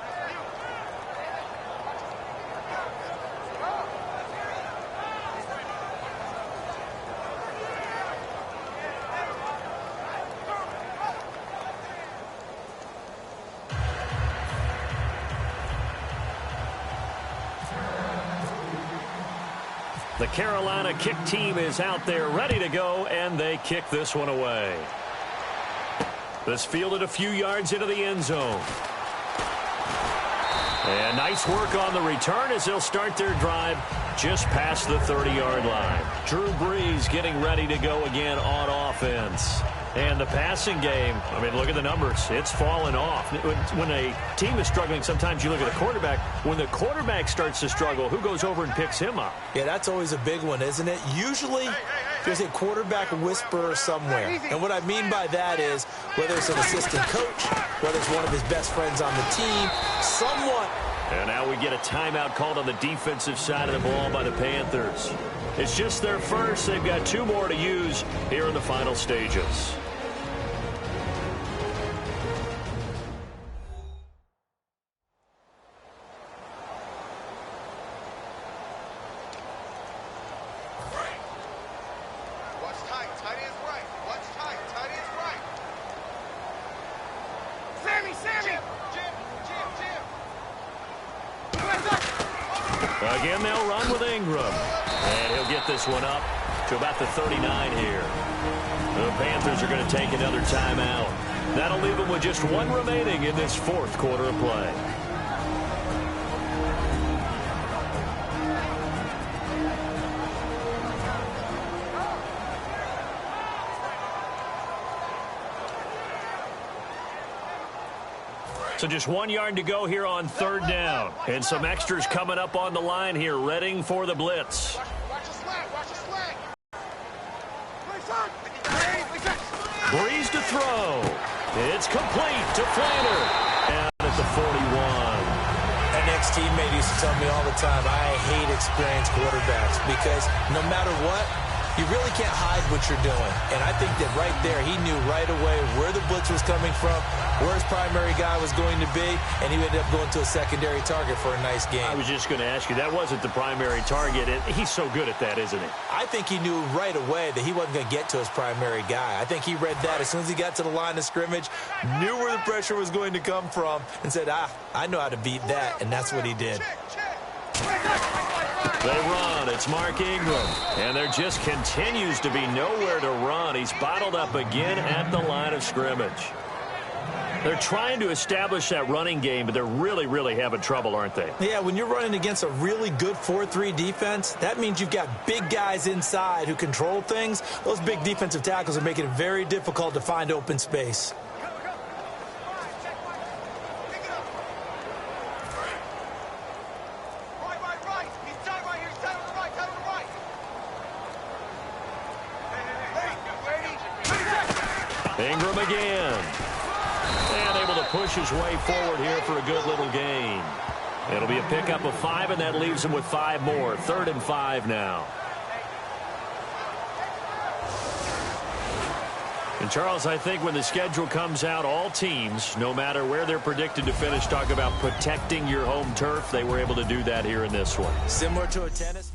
Speaker 2: The Carolina kick team is out there ready to go, and they kick this one away. This fielded a few yards into the end zone. And nice work on the return as they'll start their drive just past the 30-yard line. Drew Brees getting ready to go again on offense. And the passing game, I mean, look at the numbers. It's fallen off. When a team is struggling, sometimes you look at the quarterback. When the quarterback starts to struggle, who goes over and picks him up?
Speaker 3: Yeah, that's always a big one, isn't it? Usually, there's a quarterback whisperer somewhere. And what I mean by that is, whether it's an assistant coach, whether it's one of his best friends on the team, someone.
Speaker 2: And now we get a timeout called on the defensive side of the ball by the Panthers. It's just their first. They've got 2 more to use here in the final stages. Again, they'll run with Ingram. And he'll get this one up to about the 39 here. The Panthers are going to take another timeout. That'll leave them with just 1 remaining in this 4th quarter of play. So just 1 yard to go here on 3rd down. And some extras coming up on the line here, readying for the blitz. Breeze to throw. It's complete to Flanner. And at the 41.
Speaker 3: An ex-teammate used to tell me all the time, I hate experienced quarterbacks because no matter what, you really can't hide what you're doing. And I think that right there, he knew right away where the blitz was coming from, where his primary guy was going to be, and he ended up going to a secondary target for a nice game.
Speaker 2: I was just going to ask you, that wasn't the primary target. He's so good at that, isn't he?
Speaker 3: I think he knew right away that he wasn't going to get to his primary guy. I think he read that as soon as he got to the line of scrimmage, knew where the pressure was going to come from, and said, I know how to beat that, and that's what he did.
Speaker 2: They run. It's Mark Ingram. And there just continues to be nowhere to run. He's bottled up again at the line of scrimmage. They're trying to establish that running game, but they're really, really having trouble, aren't they?
Speaker 3: Yeah, when you're running against a really good 4-3 defense, that means you've got big guys inside who control things. Those big defensive tackles are making it very difficult to find open space.
Speaker 2: Ingram again. And able to push his way forward here for a good little gain. It'll be a pickup of 5, and that leaves him with 5 more. 3rd and 5 now. And, Charles, I think when the schedule comes out, all teams, no matter where they're predicted to finish, talk about protecting your home turf. They were able to do that here in this one.
Speaker 3: Similar to a tennis.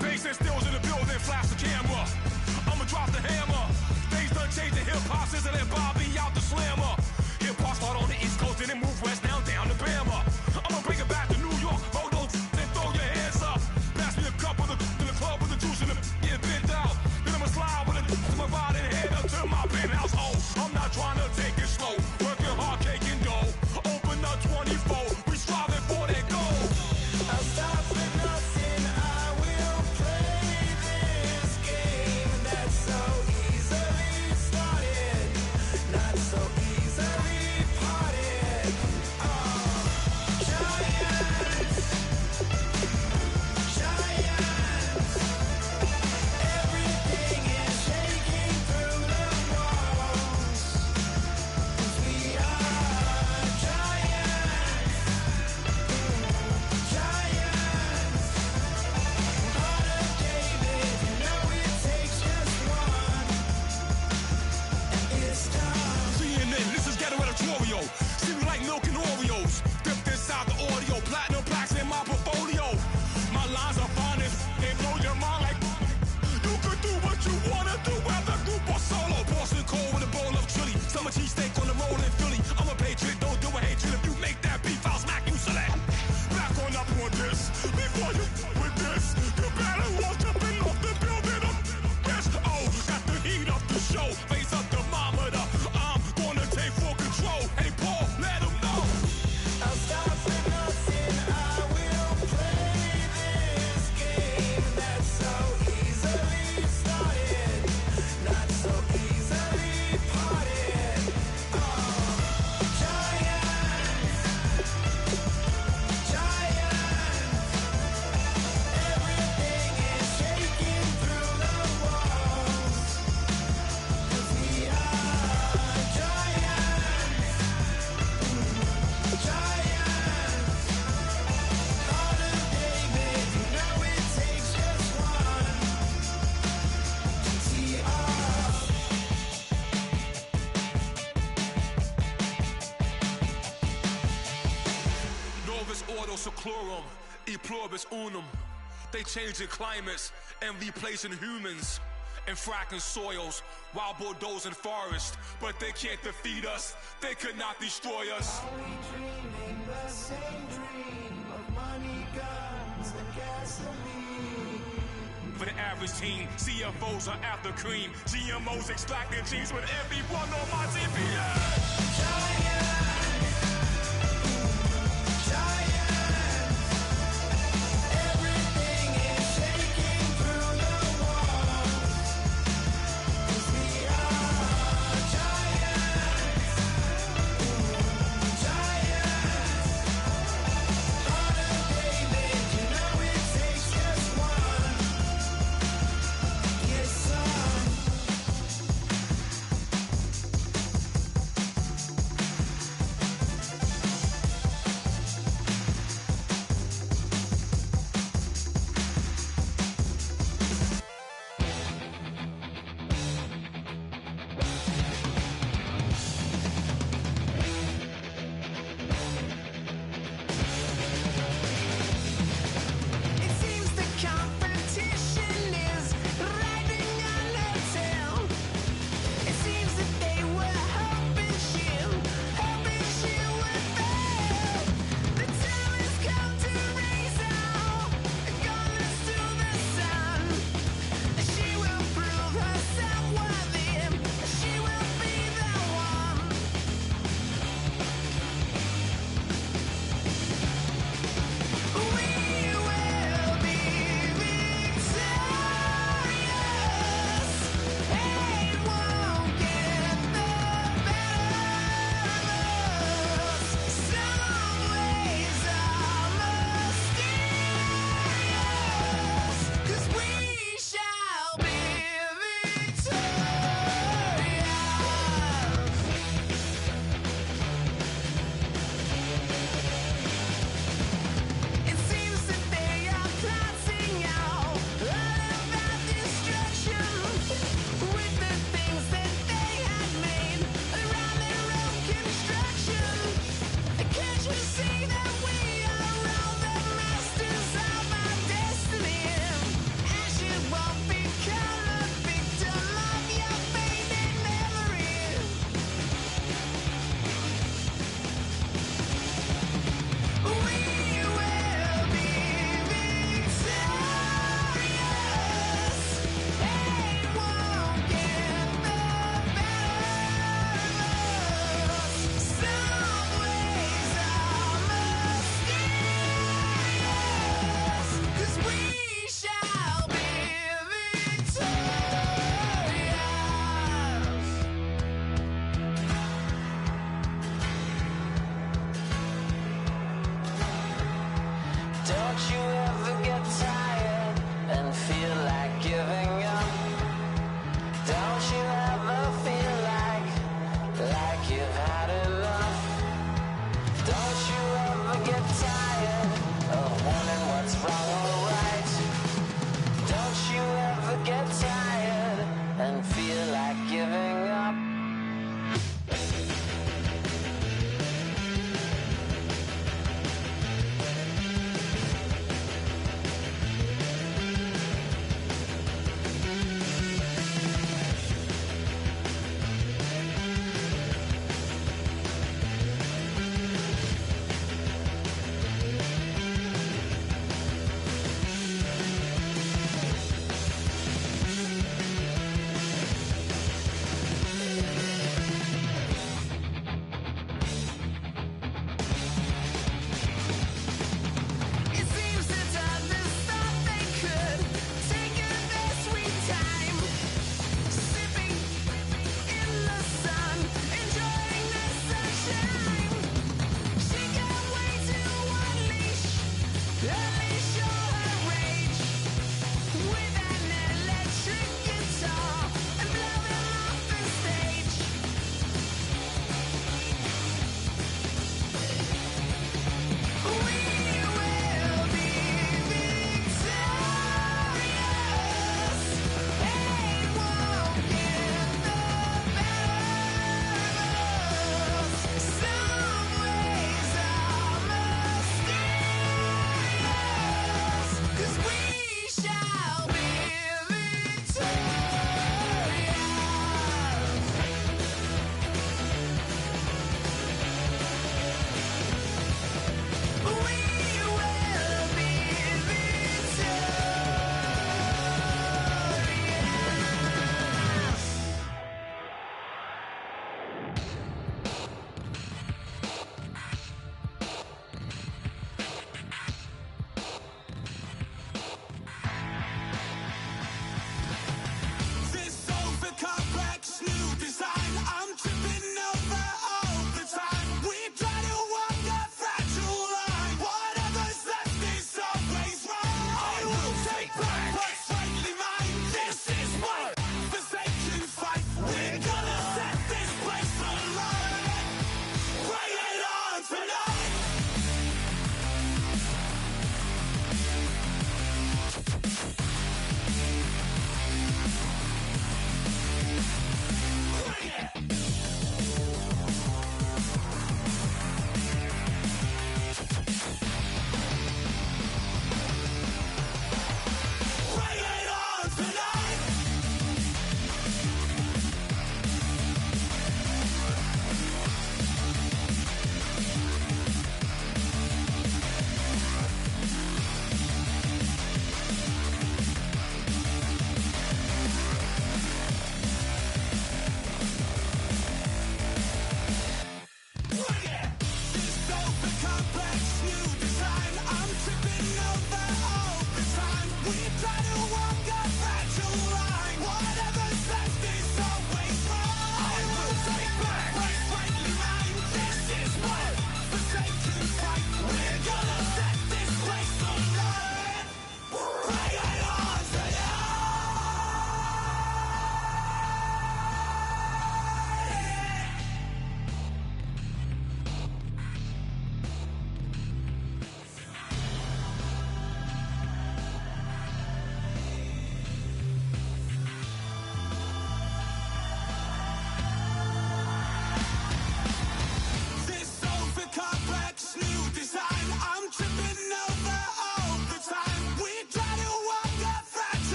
Speaker 5: Basin stills in the building, flash the camera. I'ma drop the hammer. Things done changed in hip-hop since I let Bobby out the slammer. Hip-hop start on the East Coast and then move west down to Bama. I'ma bring it back to New York. Hold those and throw your hands up. Pass me a cup of the club with the juice in the get bent out. Then I'ma slide with it to my ride and head up to my penthouse. Oh, I'm not trying to take it slow. Working hard, cake and dough. Open up 24. We striving for that goal. I'll stop for nothing. I will play this game that's so easily started, not so easily parted. Giants, everything is shaking through the walls. 'Cause we are giants. Heart of David, you know it takes just one. And it's time. CNN, this is Ghetto Editorial. See me like milk and Oreos. Dipped inside the audio, platinum plaques in my portfolio. My lines are finest, they blow your mind like you could do what you wanna do, whether group or solo. Boston cold with a bowl of chili. Summer cheesesteak on the roll in Philly. I'm a patriot, don't do a hatred. If you make that beef, I'll smack you silly. Back on up on this. Before you with this, you better walk jumping off the building up. Yes, oh, got the heat up the show. Face up thermometer. I'm gonna take full control. Hey, Paul, let him know. I'll stop for nothing. I will play this game that's so easily started, not so easily parted. Giants, everything is shaking through the walls. 'Cause we are giants. Heart of David, you know it takes just one. GTR. Novus Ordo Seclorum, E Pluribus Unum. They changing climates and replacing humans and fracking soils, wild bulldozing forests, but they can't defeat us. They could not destroy us. Are we dreaming the same dream of money, guns, and gasoline? For the average team, CFOs are after cream. GMOs extracting genes with everyone on my TPA. Everything is shaking through the walls.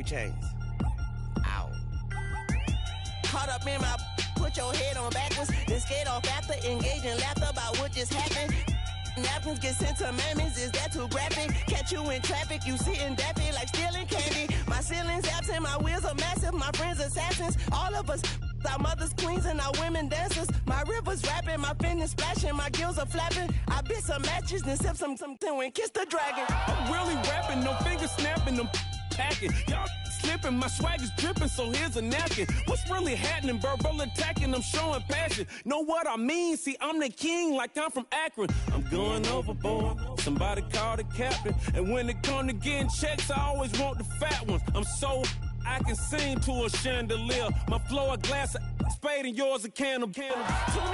Speaker 6: 3 chains. Ow. Caught up in my, put your head on backwards, then skate off after, engage in laughter about what just happened. Napkins get sent to mammies, is that too graphic? Catch you in traffic, you sitting daffy like stealing candy. My ceiling's absent, my wheels are massive, my friends assassins. All of us, our mothers queens and our women dancers. My rivers rapping, my fingers splashing, my gills are flapping. I bit some matches, then sip some and kiss the dragon.
Speaker 5: I'm really rapping, no fingers snapping, I'm packing. Y'all slipping, my swag is dripping, so here's a napkin. What's really happening? Verbal attacking, I'm showing passion. Know what I mean? See, I'm the king like I'm from Akron. I'm going overboard, somebody call the captain. And when it come to getting checks, I always want the fat ones. I'm so I can sing to a chandelier. My flow a glass of spade and yours a can of candle.
Speaker 6: Too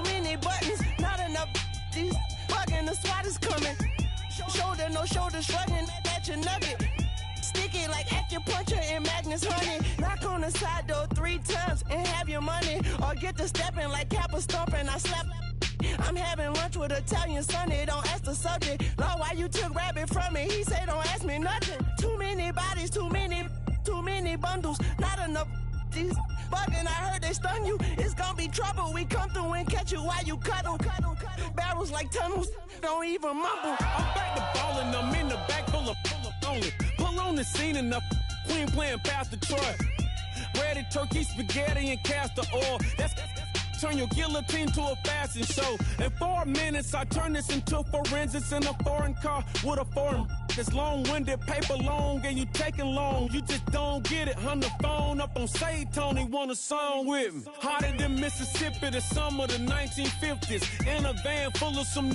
Speaker 6: many buttons, not enough. These fucking the SWAT is coming. Shoulder, no shoulder shrugging at your nugget. Sticky like acupuncture in Magnus honey. Knock on the side door 3 times and have your money. Or get to stepping like Kappa stomping. I slap. I'm having lunch with Italian Sonny. Don't ask the subject. Lord, why you took rabbit from me? He say don't ask me nothing. Too many bodies, too many bundles. Not enough. These bugging, I heard they stun you. It's gonna be trouble. We come through and catch you while you cuddle. Barrels like tunnels. Don't even mumble.
Speaker 5: I'm back to ballin', I'm in the back full of only. Pull on the scene and the queen playing Pastor Troy. Ready turkey, spaghetti, and castor oil. That's turn your guillotine to a fashion show. In 4 minutes, I turn this into forensics in a foreign car with a foreign. It's long-winded, paper long, and you taking long. You just don't get it. Hung the phone up on Say Tony, want a song with me. Hotter than Mississippi, the summer of the 1950s. In a van full of some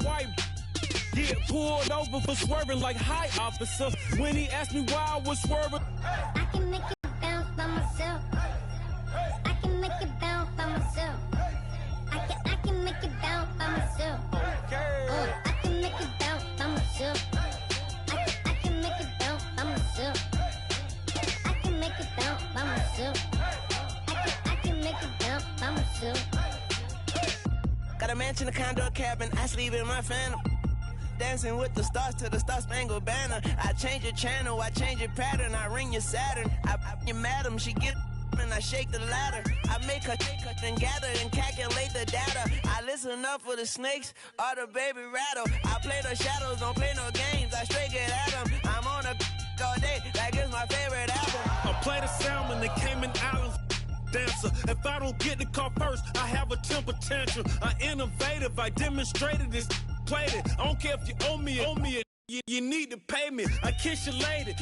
Speaker 5: white. Get pulled over for swerving like high officer. When he asked me why I was swerving.
Speaker 7: I can make it bounce by myself. I can make it bounce by myself. I can make it bounce by myself.
Speaker 5: Okay.
Speaker 7: I can make it bounce by myself. I can make it bounce by myself. I can make it bounce by myself. I can make it bounce by myself.
Speaker 6: Got a mansion, a condo, a cabin. I sleep in my phantom. Dancing with the stars to the Star-Spangled Banner. I change your channel, I change your pattern. I ring your Saturn. I your madam, she get and I shake the ladder. I make her and gather and calculate the data. I listen up for the snakes or the baby rattle. I play the shadows, don't play no games. I straight get at them. I'm on a all day, like it's my favorite album.
Speaker 5: I play the salmon, the Cayman Islands dancer. If I don't get the car first, I have a temper tantrum. I innovative, I demonstrated this, played it. I don't care if you owe me it. You need to pay me. I kiss your lady,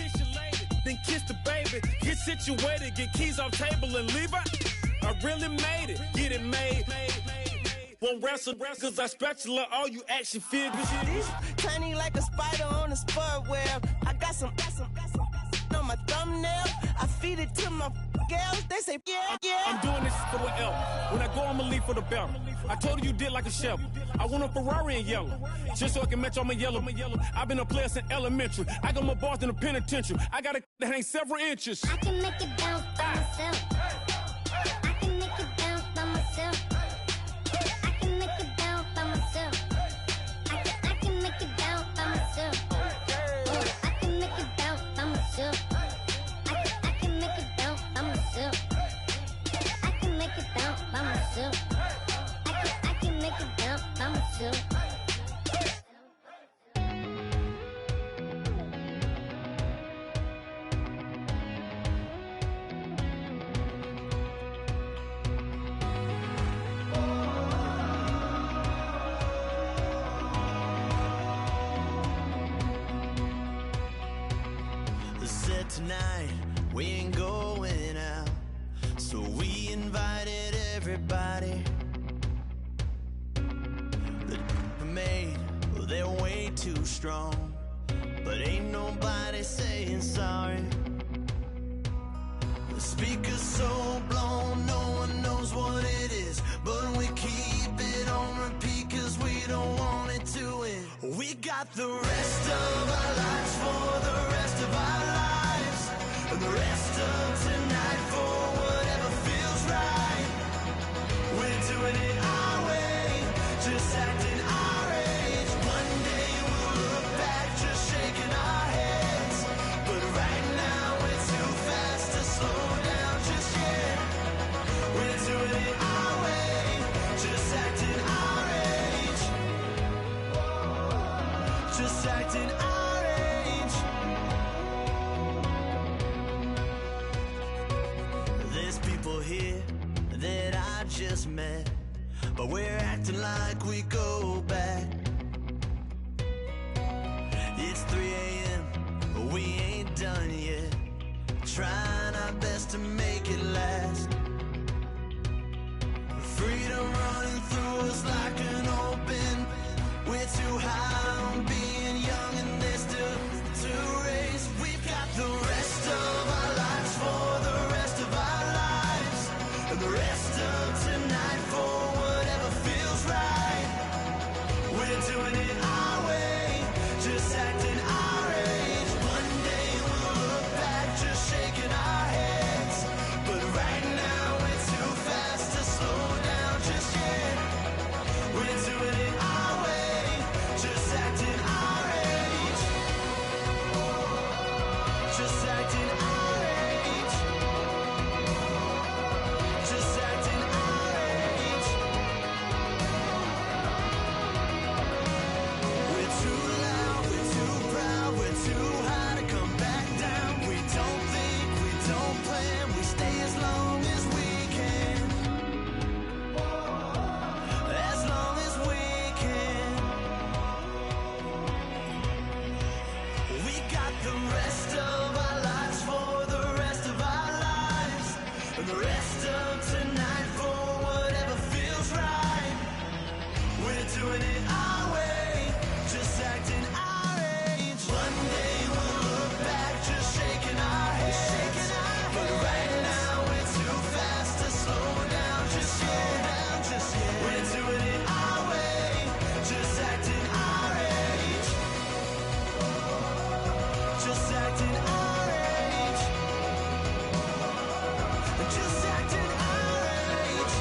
Speaker 5: then kiss the baby. Get situated, get keys off table and leave her. I really made it, get it made. Won't wrestle, cause I spatula all you action figures.
Speaker 6: Tiny like a spider on a spud web. I got some on my thumbnail. I feed it to my girls. They say, yeah.
Speaker 5: I'm doing this for the L. When I go, I'ma leave for the belt. I told her you did like a chef. I want a Ferrari in yellow, just so I can match all my yellow. I've been a player since elementary. I got my bars in the penitentiary. I got a that hang several inches.
Speaker 7: I can make it bounce by myself. I can make it bounce by myself. I can make it bounce by myself. I can make it bounce by myself. I can make it bounce by myself. I can make it bounce by myself. I can make it bounce by myself. I can make it bounce by myself.
Speaker 8: Said tonight we ain't going out, so we invited everybody. The made, well, they're way too strong, but ain't nobody saying sorry. The speaker's so blown, no one knows what it is, but we keep it on repeat cause we don't want it to end. We got the rest of our lives for the rest of our lives, and the rest of tonight for whatever feels right. We're doing it our way, just acting our age. One day we'll look back just shaking our heads, but just met, but we're acting like we go back. It's 3 a.m., but we ain't done yet, trying our best to make it last. Freedom running through us like an open. We're too high on being young and there's still to race. We've got the rest of our lives for the rest of our lives, and the rest of tonight for whatever feels right. We're doing it our way, just acting our age. One day we'll look back just shaking our heads, but right now we're too fast to slow down just yet. We're doing it our way, just acting our age. Just acting our age. Just acting our age. We're too loud, we're too proud, we're too high to come back down. We don't think, we don't plan, we stay as long as we can. As long as we can. We got the rest of our lives for the rest of our lives, and the rest of tonight for whatever feels right. We're doing it our way, just acting our age. One day we'll look back just shaking our heads, but right now we're too fast to slow down just yet. We're doing it our way, just acting our age. Just acting our age. Just acting our age.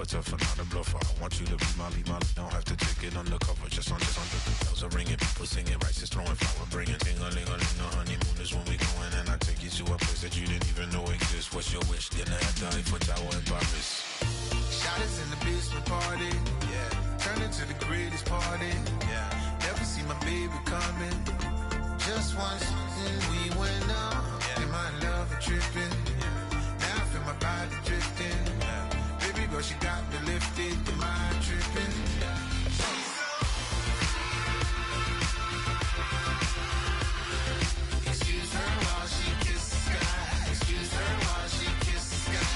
Speaker 5: tough and not a bluffer. I want you to be my don't have to take it undercover. Just under the bells are ringing, people singing, rice is throwing, flower bringing. Ting-a-ling-a-ling, the honeymoon is when we going, and I take you to a place that you didn't even know exists. What's your wish? Dinner at the Eiffel Tower in Paris.
Speaker 8: Shot is in the basement party, yeah. Turn into the greatest party, yeah. Never see my baby coming. Just once, and we went up, yeah. And my love a tripping, yeah. Now I feel my body drifting, yeah. Baby girl, she got me lifted, the mind tripping, yeah. Excuse her while she kisses the sky. Excuse her while she kisses the sky.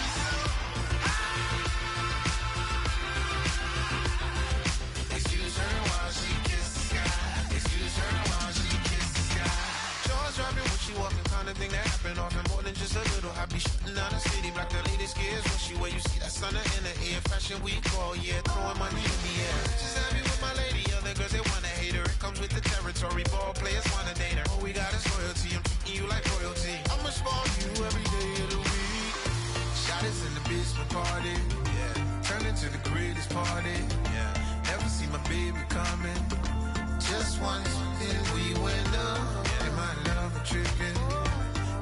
Speaker 8: Excuse her while she kisses the sky. Excuse her while she kisses the sky. Jaws dropping when she walking, kind of thing that happen often. More than just a little. I be shutting down the city, black the latest gears. When she where you see that sun in the air. Fashion week all year, throwing money in the air. She's happy with my lady, other girls they wanna hate her. It comes with the territory, ball players wanna date her. All we got is loyalty, I'm treating you like royalty. I'ma spoil you every day of the week. Shot is in the basement party, yeah. Turn into the greatest party, yeah. Never see my baby coming. Just once, and we went up, yeah. And my love a tripping.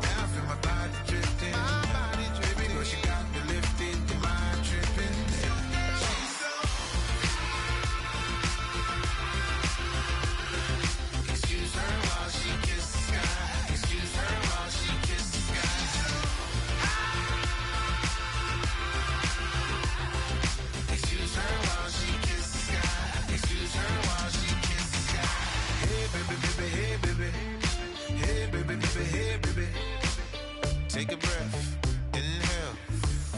Speaker 8: Now I feel my body drifting. My body dripping. Girl, she got me lifted, the mind tripping. Excuse her while she kisses the sky. Excuse her while she kisses the sky. Excuse her while she kisses the sky. Excuse her while she kisses the sky. Hey baby, baby, hey baby. Hey baby, baby, hey baby. Take a breath, inhale,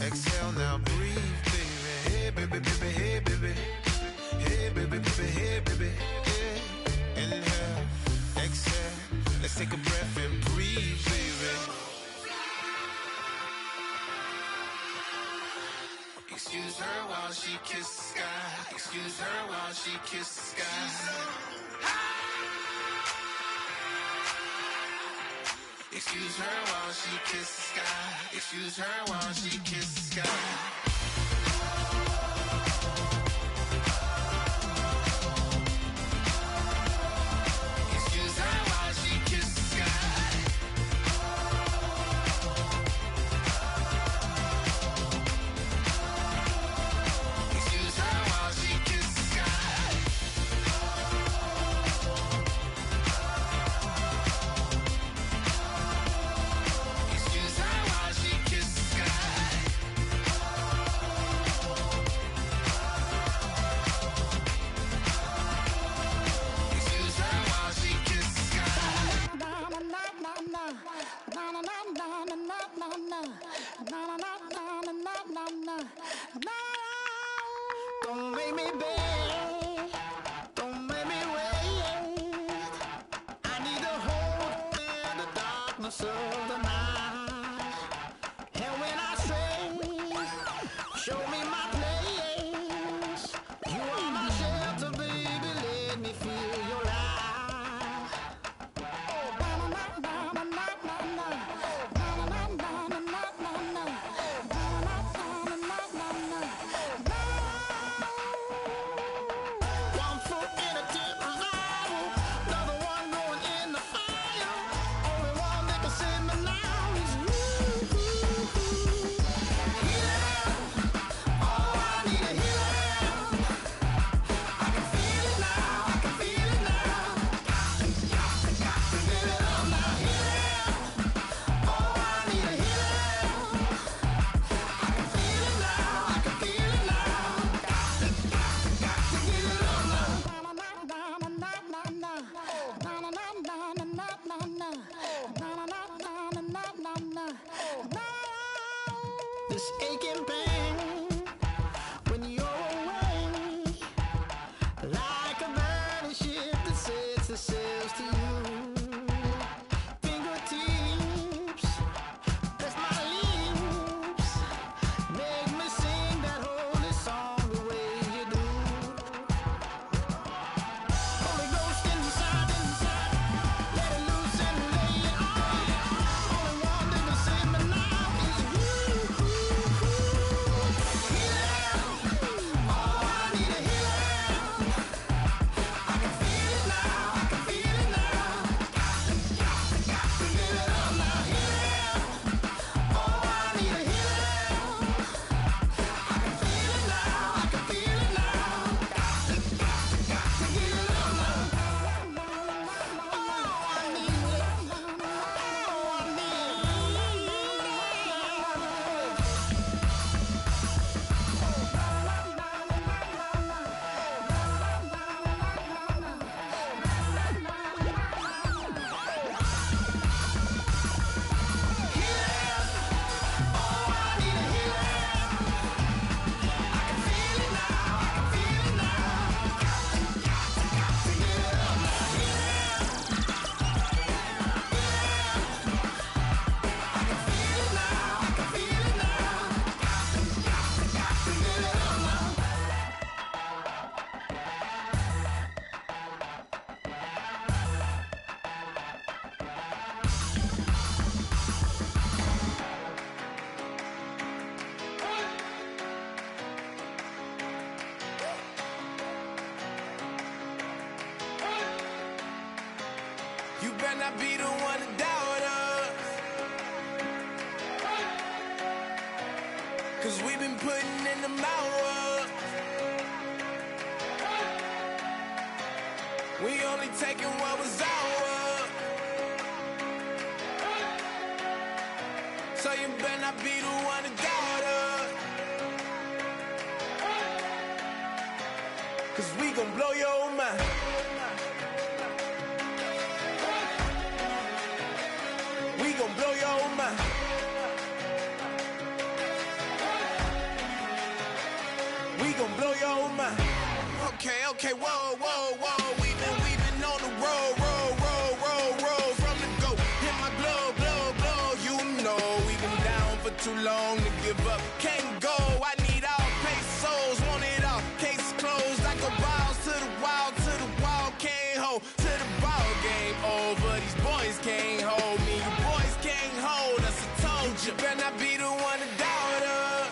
Speaker 8: exhale, now breathe, baby. Hey baby, baby, hey baby. Hey baby, baby, hey baby. Yeah. Inhale, exhale, let's take a breath and breathe, baby. Excuse her while she kisses the sky. Excuse her while she kisses the sky. Excuse her while she kisses the sky. Excuse her while she kisses the sky. Excuse her while she kisses the sky. Excuse her while she kisses the sky. Excuse her while she kisses the sky. Excuse her while she kisses the sky. Don't make me beg, don't make me wait. I need to hold in the darkness of the night. And when I stray, show me my place. You are my shelter, baby, let me feel your light. One foot in a deep revival, another one going in the fire. Only one that can save me now is you. Healer, oh, I need a healer. I can feel it now, I can feel it now. Feel it all now, healer. Oh, I need a healer. I can feel it now, I can feel it now. This aching pain when you're away, like a burning ship that sets the sails to you. Fingertips, press my lips, make me sing that holy song the way you do. Holy Ghost inside, let it loose and lay it on. Only one that can save me now is you. Healer, better not be the one to doubt us. 'Cause we've been putting in the hours. We only taking what was ours. So you better not be the one to doubt us. 'Cause we gon' blow your mind. We gon' blow your mind. We gon' blow your mind. Okay, whoa. We've been on the road from the go. Hit my glow. You know we've been down for too long to give up. Can't go. I need all pesos, want it all. Case closed. I go balls to the wall, can't hold. To the ball game over. These boys can't hold me. You boys can't hold us. I told you. Better not be the one to doubt us.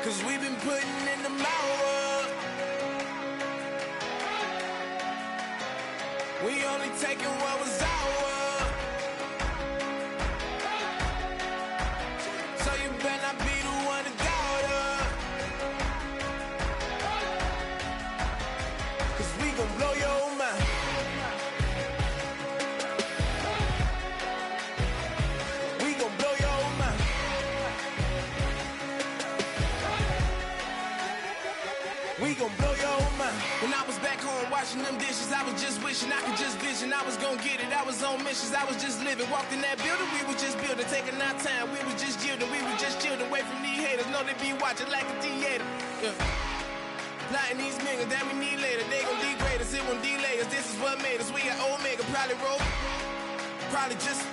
Speaker 8: 'Cause we've been putting in the hours. We only taking what was ours. So you better not be the one to doubt us. 'Cause we gon' blow your mind. We gon' blow your mind. We gon' blow your mind. When I was back home washing them dishes, I was just wishing I could just vision. I was gon' get it. I was on missions. I was just living. Walked in that building, we was just building. Taking our time, we was just yielding. We was just chilling. Away from these haters. Know they be watching like a theater. Yeah. Plotting these niggas that we need later. They gon' degrade us. It won't delay us. This is what made us. We got Omega. Probably roll. Probably just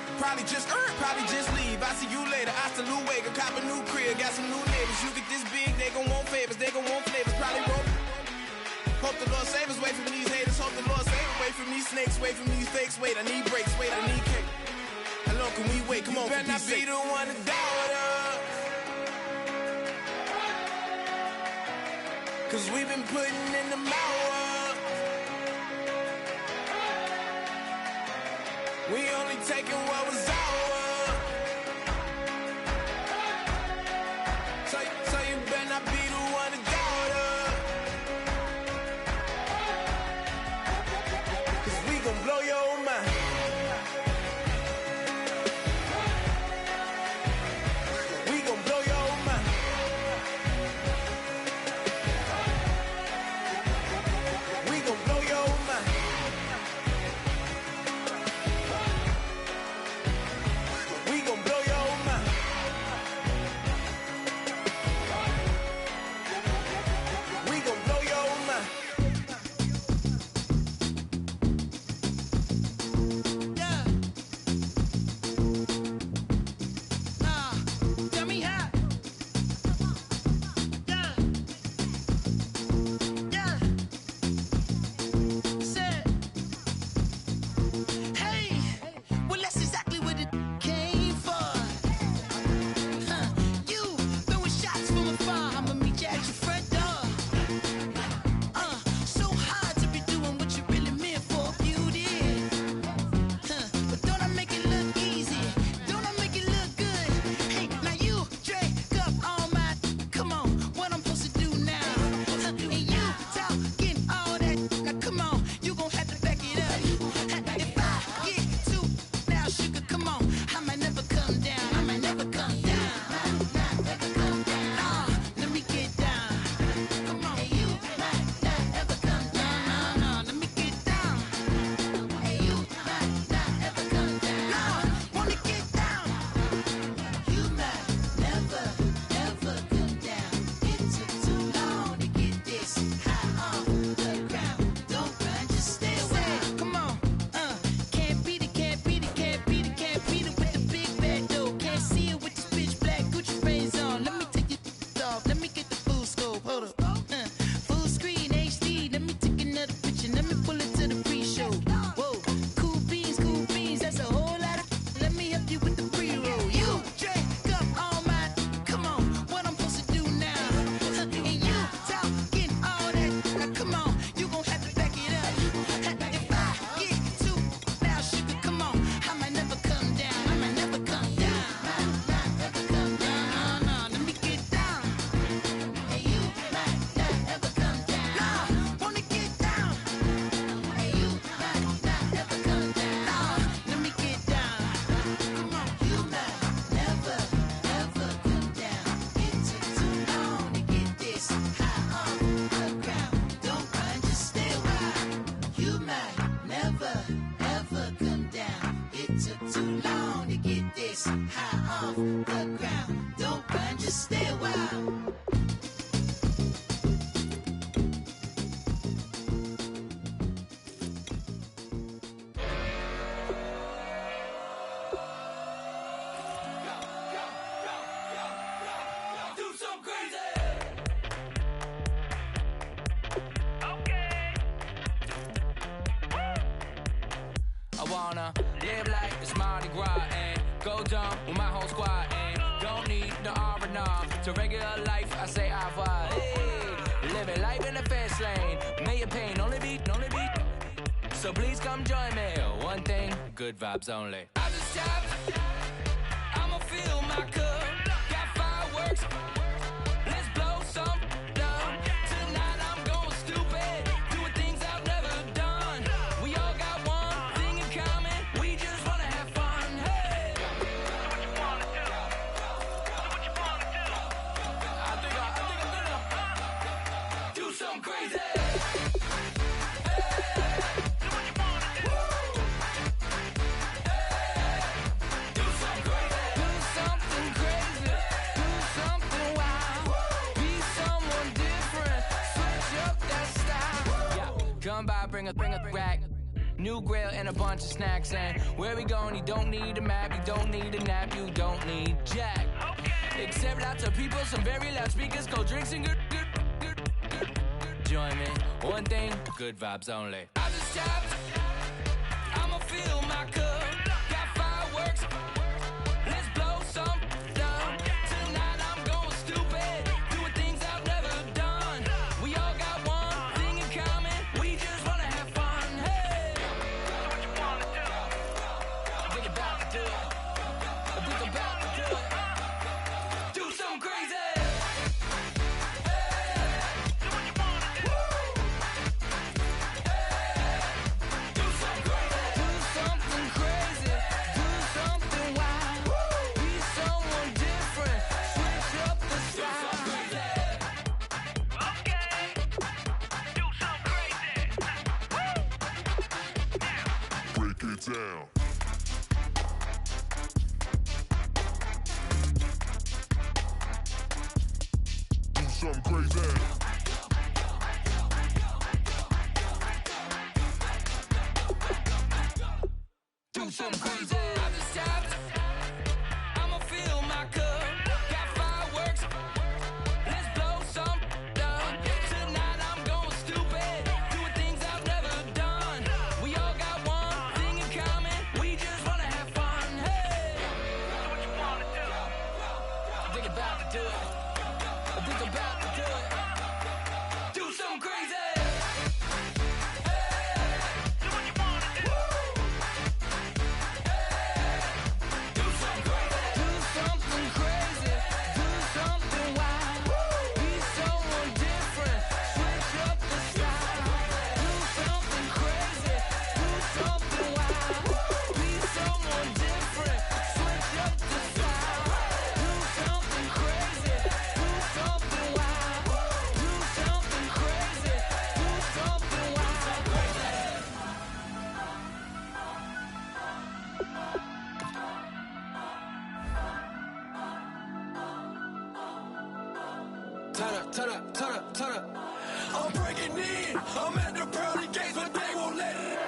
Speaker 8: leave. I see you later. I salute Wake. Cop a new crib. Got some new neighbors. You get this big, they gon' want favors. They gon' want flavors. Probably roll. Hope the Lord save us. Wait from these haters. Hope the Lord save us. Wait from these snakes. Wait from these fakes. Wait, I need breaks. Wait, I need cake. How long can we wait? Come on, better not be the one to doubt us. 'Cause we've been putting in the hours. We only taking what was ours. So you better not be the one to doubt us. 'Cause we gon' blow your mind. We gon' blow your mind. We gon' blow your mind.
Speaker 9: wanna live like it's Mardi Gras and go dumb with my whole squad and don't need no R&R. To regular life, I say au revoir. Hey, living life in the fast lane. May your pain only be. So please come join me. One thing, good vibes only. I just tapped. I'ma fill my cup. Got fireworks. Let's blow some down. Tonight I'm going stupid. Doing things I've never done. We all got one thing in common. We just wanna have fun. Hey. Do what you wanna do. Do what you wanna do. I think I'm gonna do something crazy. Come by, bring a rack. New grill and a bunch of snacks. And where we going, you don't need a map. You don't need a nap. You don't need jack. Okay. Except lots of people, some very loud speakers, cold drinks and good. Join me. One thing, good vibes only. I just tapped. I'ma fill my cup. Got fireworks. Let's blow some down. Tonight I'm going stupid. Doing things I've never done. We all got one thing in common. We just wanna have fun. Hey. Do what you wanna do. I think about to do it. I think about to do it. Do something crazy.
Speaker 10: Down. Do something crazy.
Speaker 9: Do something crazy. I just tapped. I'ma fill my cup. Got fireworks. Let's blow some down. Tonight I'm going stupid. Doing things I've never done. We all got one thing in common. We just wanna have fun. Hey. Do what you wanna do. I think about to do it. I think about to do it. Do something crazy. Turn up.
Speaker 8: I'm breaking in. I'm at the pearly gates, but they won't let it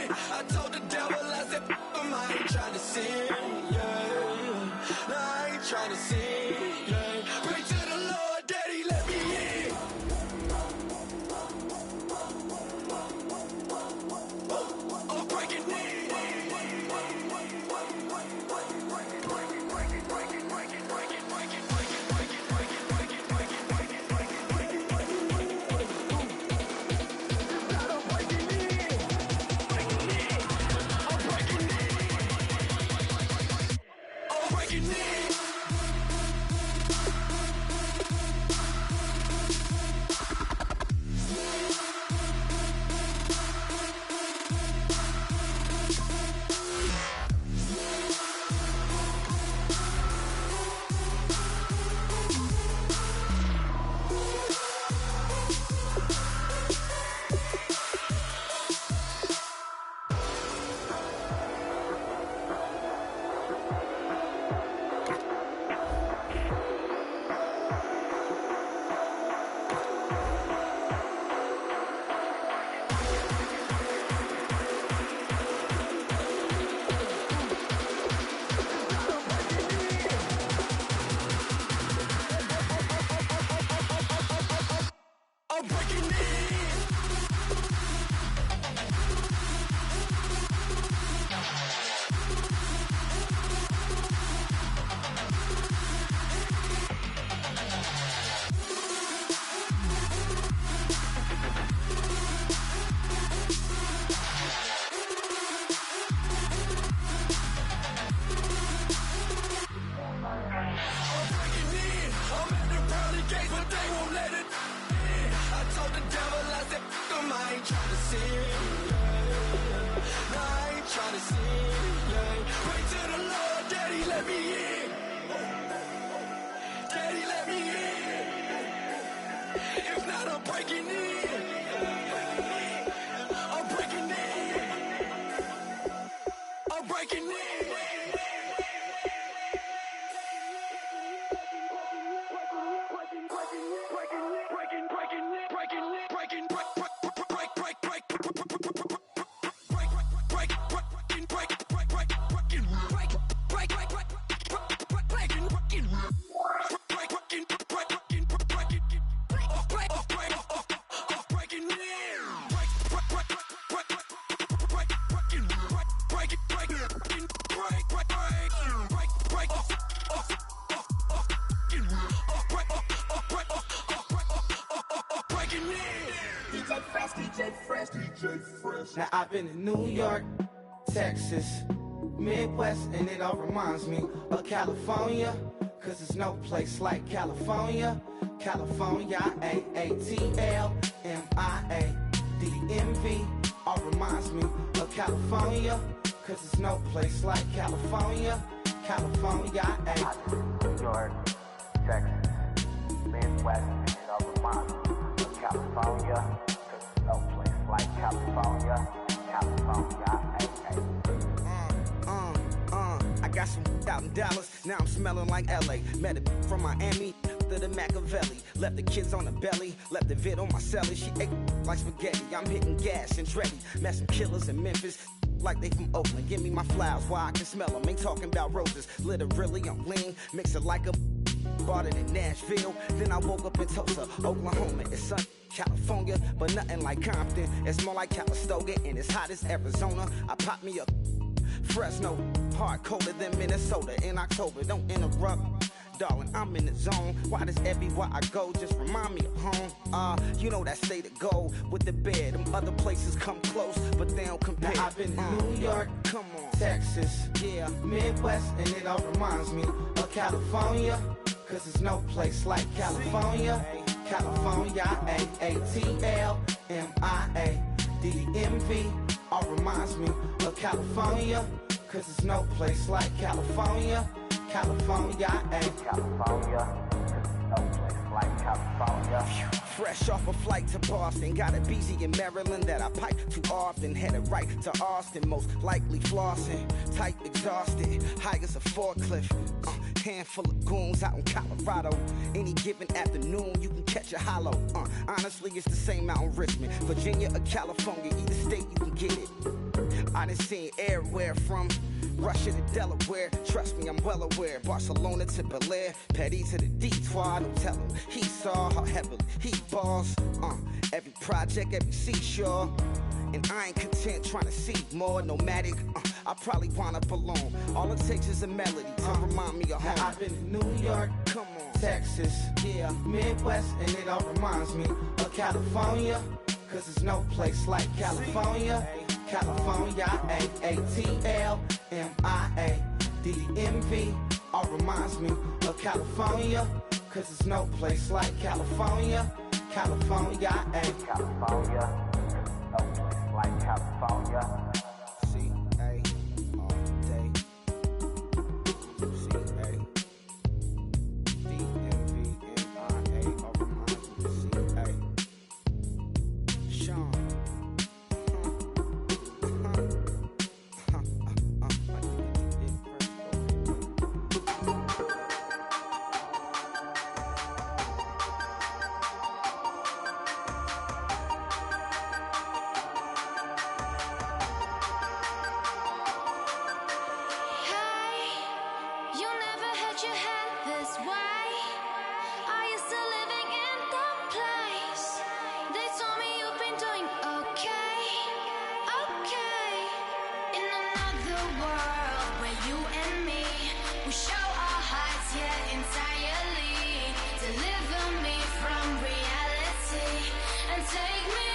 Speaker 8: in. I told the devil, I said, I ain't trying to sin, yeah. No, I ain't trying to sin, yeah. Pray to the Lord, Daddy, let me in. I'm breaking in. to sin. Yeah. Pray to the Lord, Daddy, let me in. Daddy, let me in. If not, I'm breaking in. I'm breaking in. I'm breaking in.
Speaker 11: Now I've been in New York, Texas, Midwest, and it all reminds me of California, cause there's no place like California. California, AATLMIADMV, all reminds me of California, cause there's no place like California. California,
Speaker 12: New York, Texas, Midwest, and it all reminds me of California, cause there's no place like California. California,
Speaker 11: I got some out in Dallas, now I'm smelling like LA. Met a from Miami to the Machiavelli. Left the kids on the belly, left the vid on my celly. She ate like spaghetti, I'm hitting gas and Dreddy. Met some killers in Memphis, like they from Oakland. Give me my flowers while I can smell them. Ain't talking about roses, literally I'm lean. Mix it like a bought it in Nashville. Then I woke up in Tulsa, Oklahoma. It's sun, California, but nothing like Compton. It's more like Calistoga, and it's hot as Arizona. I pop me up Fresno, hard colder than Minnesota in October. Don't interrupt, darling, I'm in the zone. Why does everywhere I go just remind me of home? You know that state of gold with the bed. Them other places come close, but they don't compare. Now I've been to New York, come on, Texas, yeah, Midwest, and it all reminds me of California, cause there's no place like California. California, AATLMIADMV, all reminds me of California, cause there's no place like California. California,
Speaker 12: California, cause there's no place like California.
Speaker 11: Fresh off a flight to Boston, got a BZ in Maryland that I pipe too often. Headed right to Austin, most likely flossing. Tight, exhausted, high as a forklift. Handful of goons out in Colorado. Any given afternoon, you can catch a hollow. Honestly, it's the same out in Richmond, Virginia or California. Either state, you can get it. I done seen everywhere from Russia to Delaware. Trust me, I'm well aware. Barcelona to Bel Air, Petty to the Detroit. Don't tell him he saw how heavily he balls. Every project, every seashore. And I ain't content trying to see more nomadic. I probably wind up alone. All it takes is a melody to remind me of home. Now I've been to New York, come on, Texas, yeah, Midwest, and it all reminds me of California, cause there's no place like California. California, AATLMIADMV, all reminds me of California, cause there's no place like California. California,
Speaker 12: California, no place like California.
Speaker 11: C-A, all day. C-A, D-M-V-M-I-A, all reminds me of C-A. Sean.
Speaker 7: Take me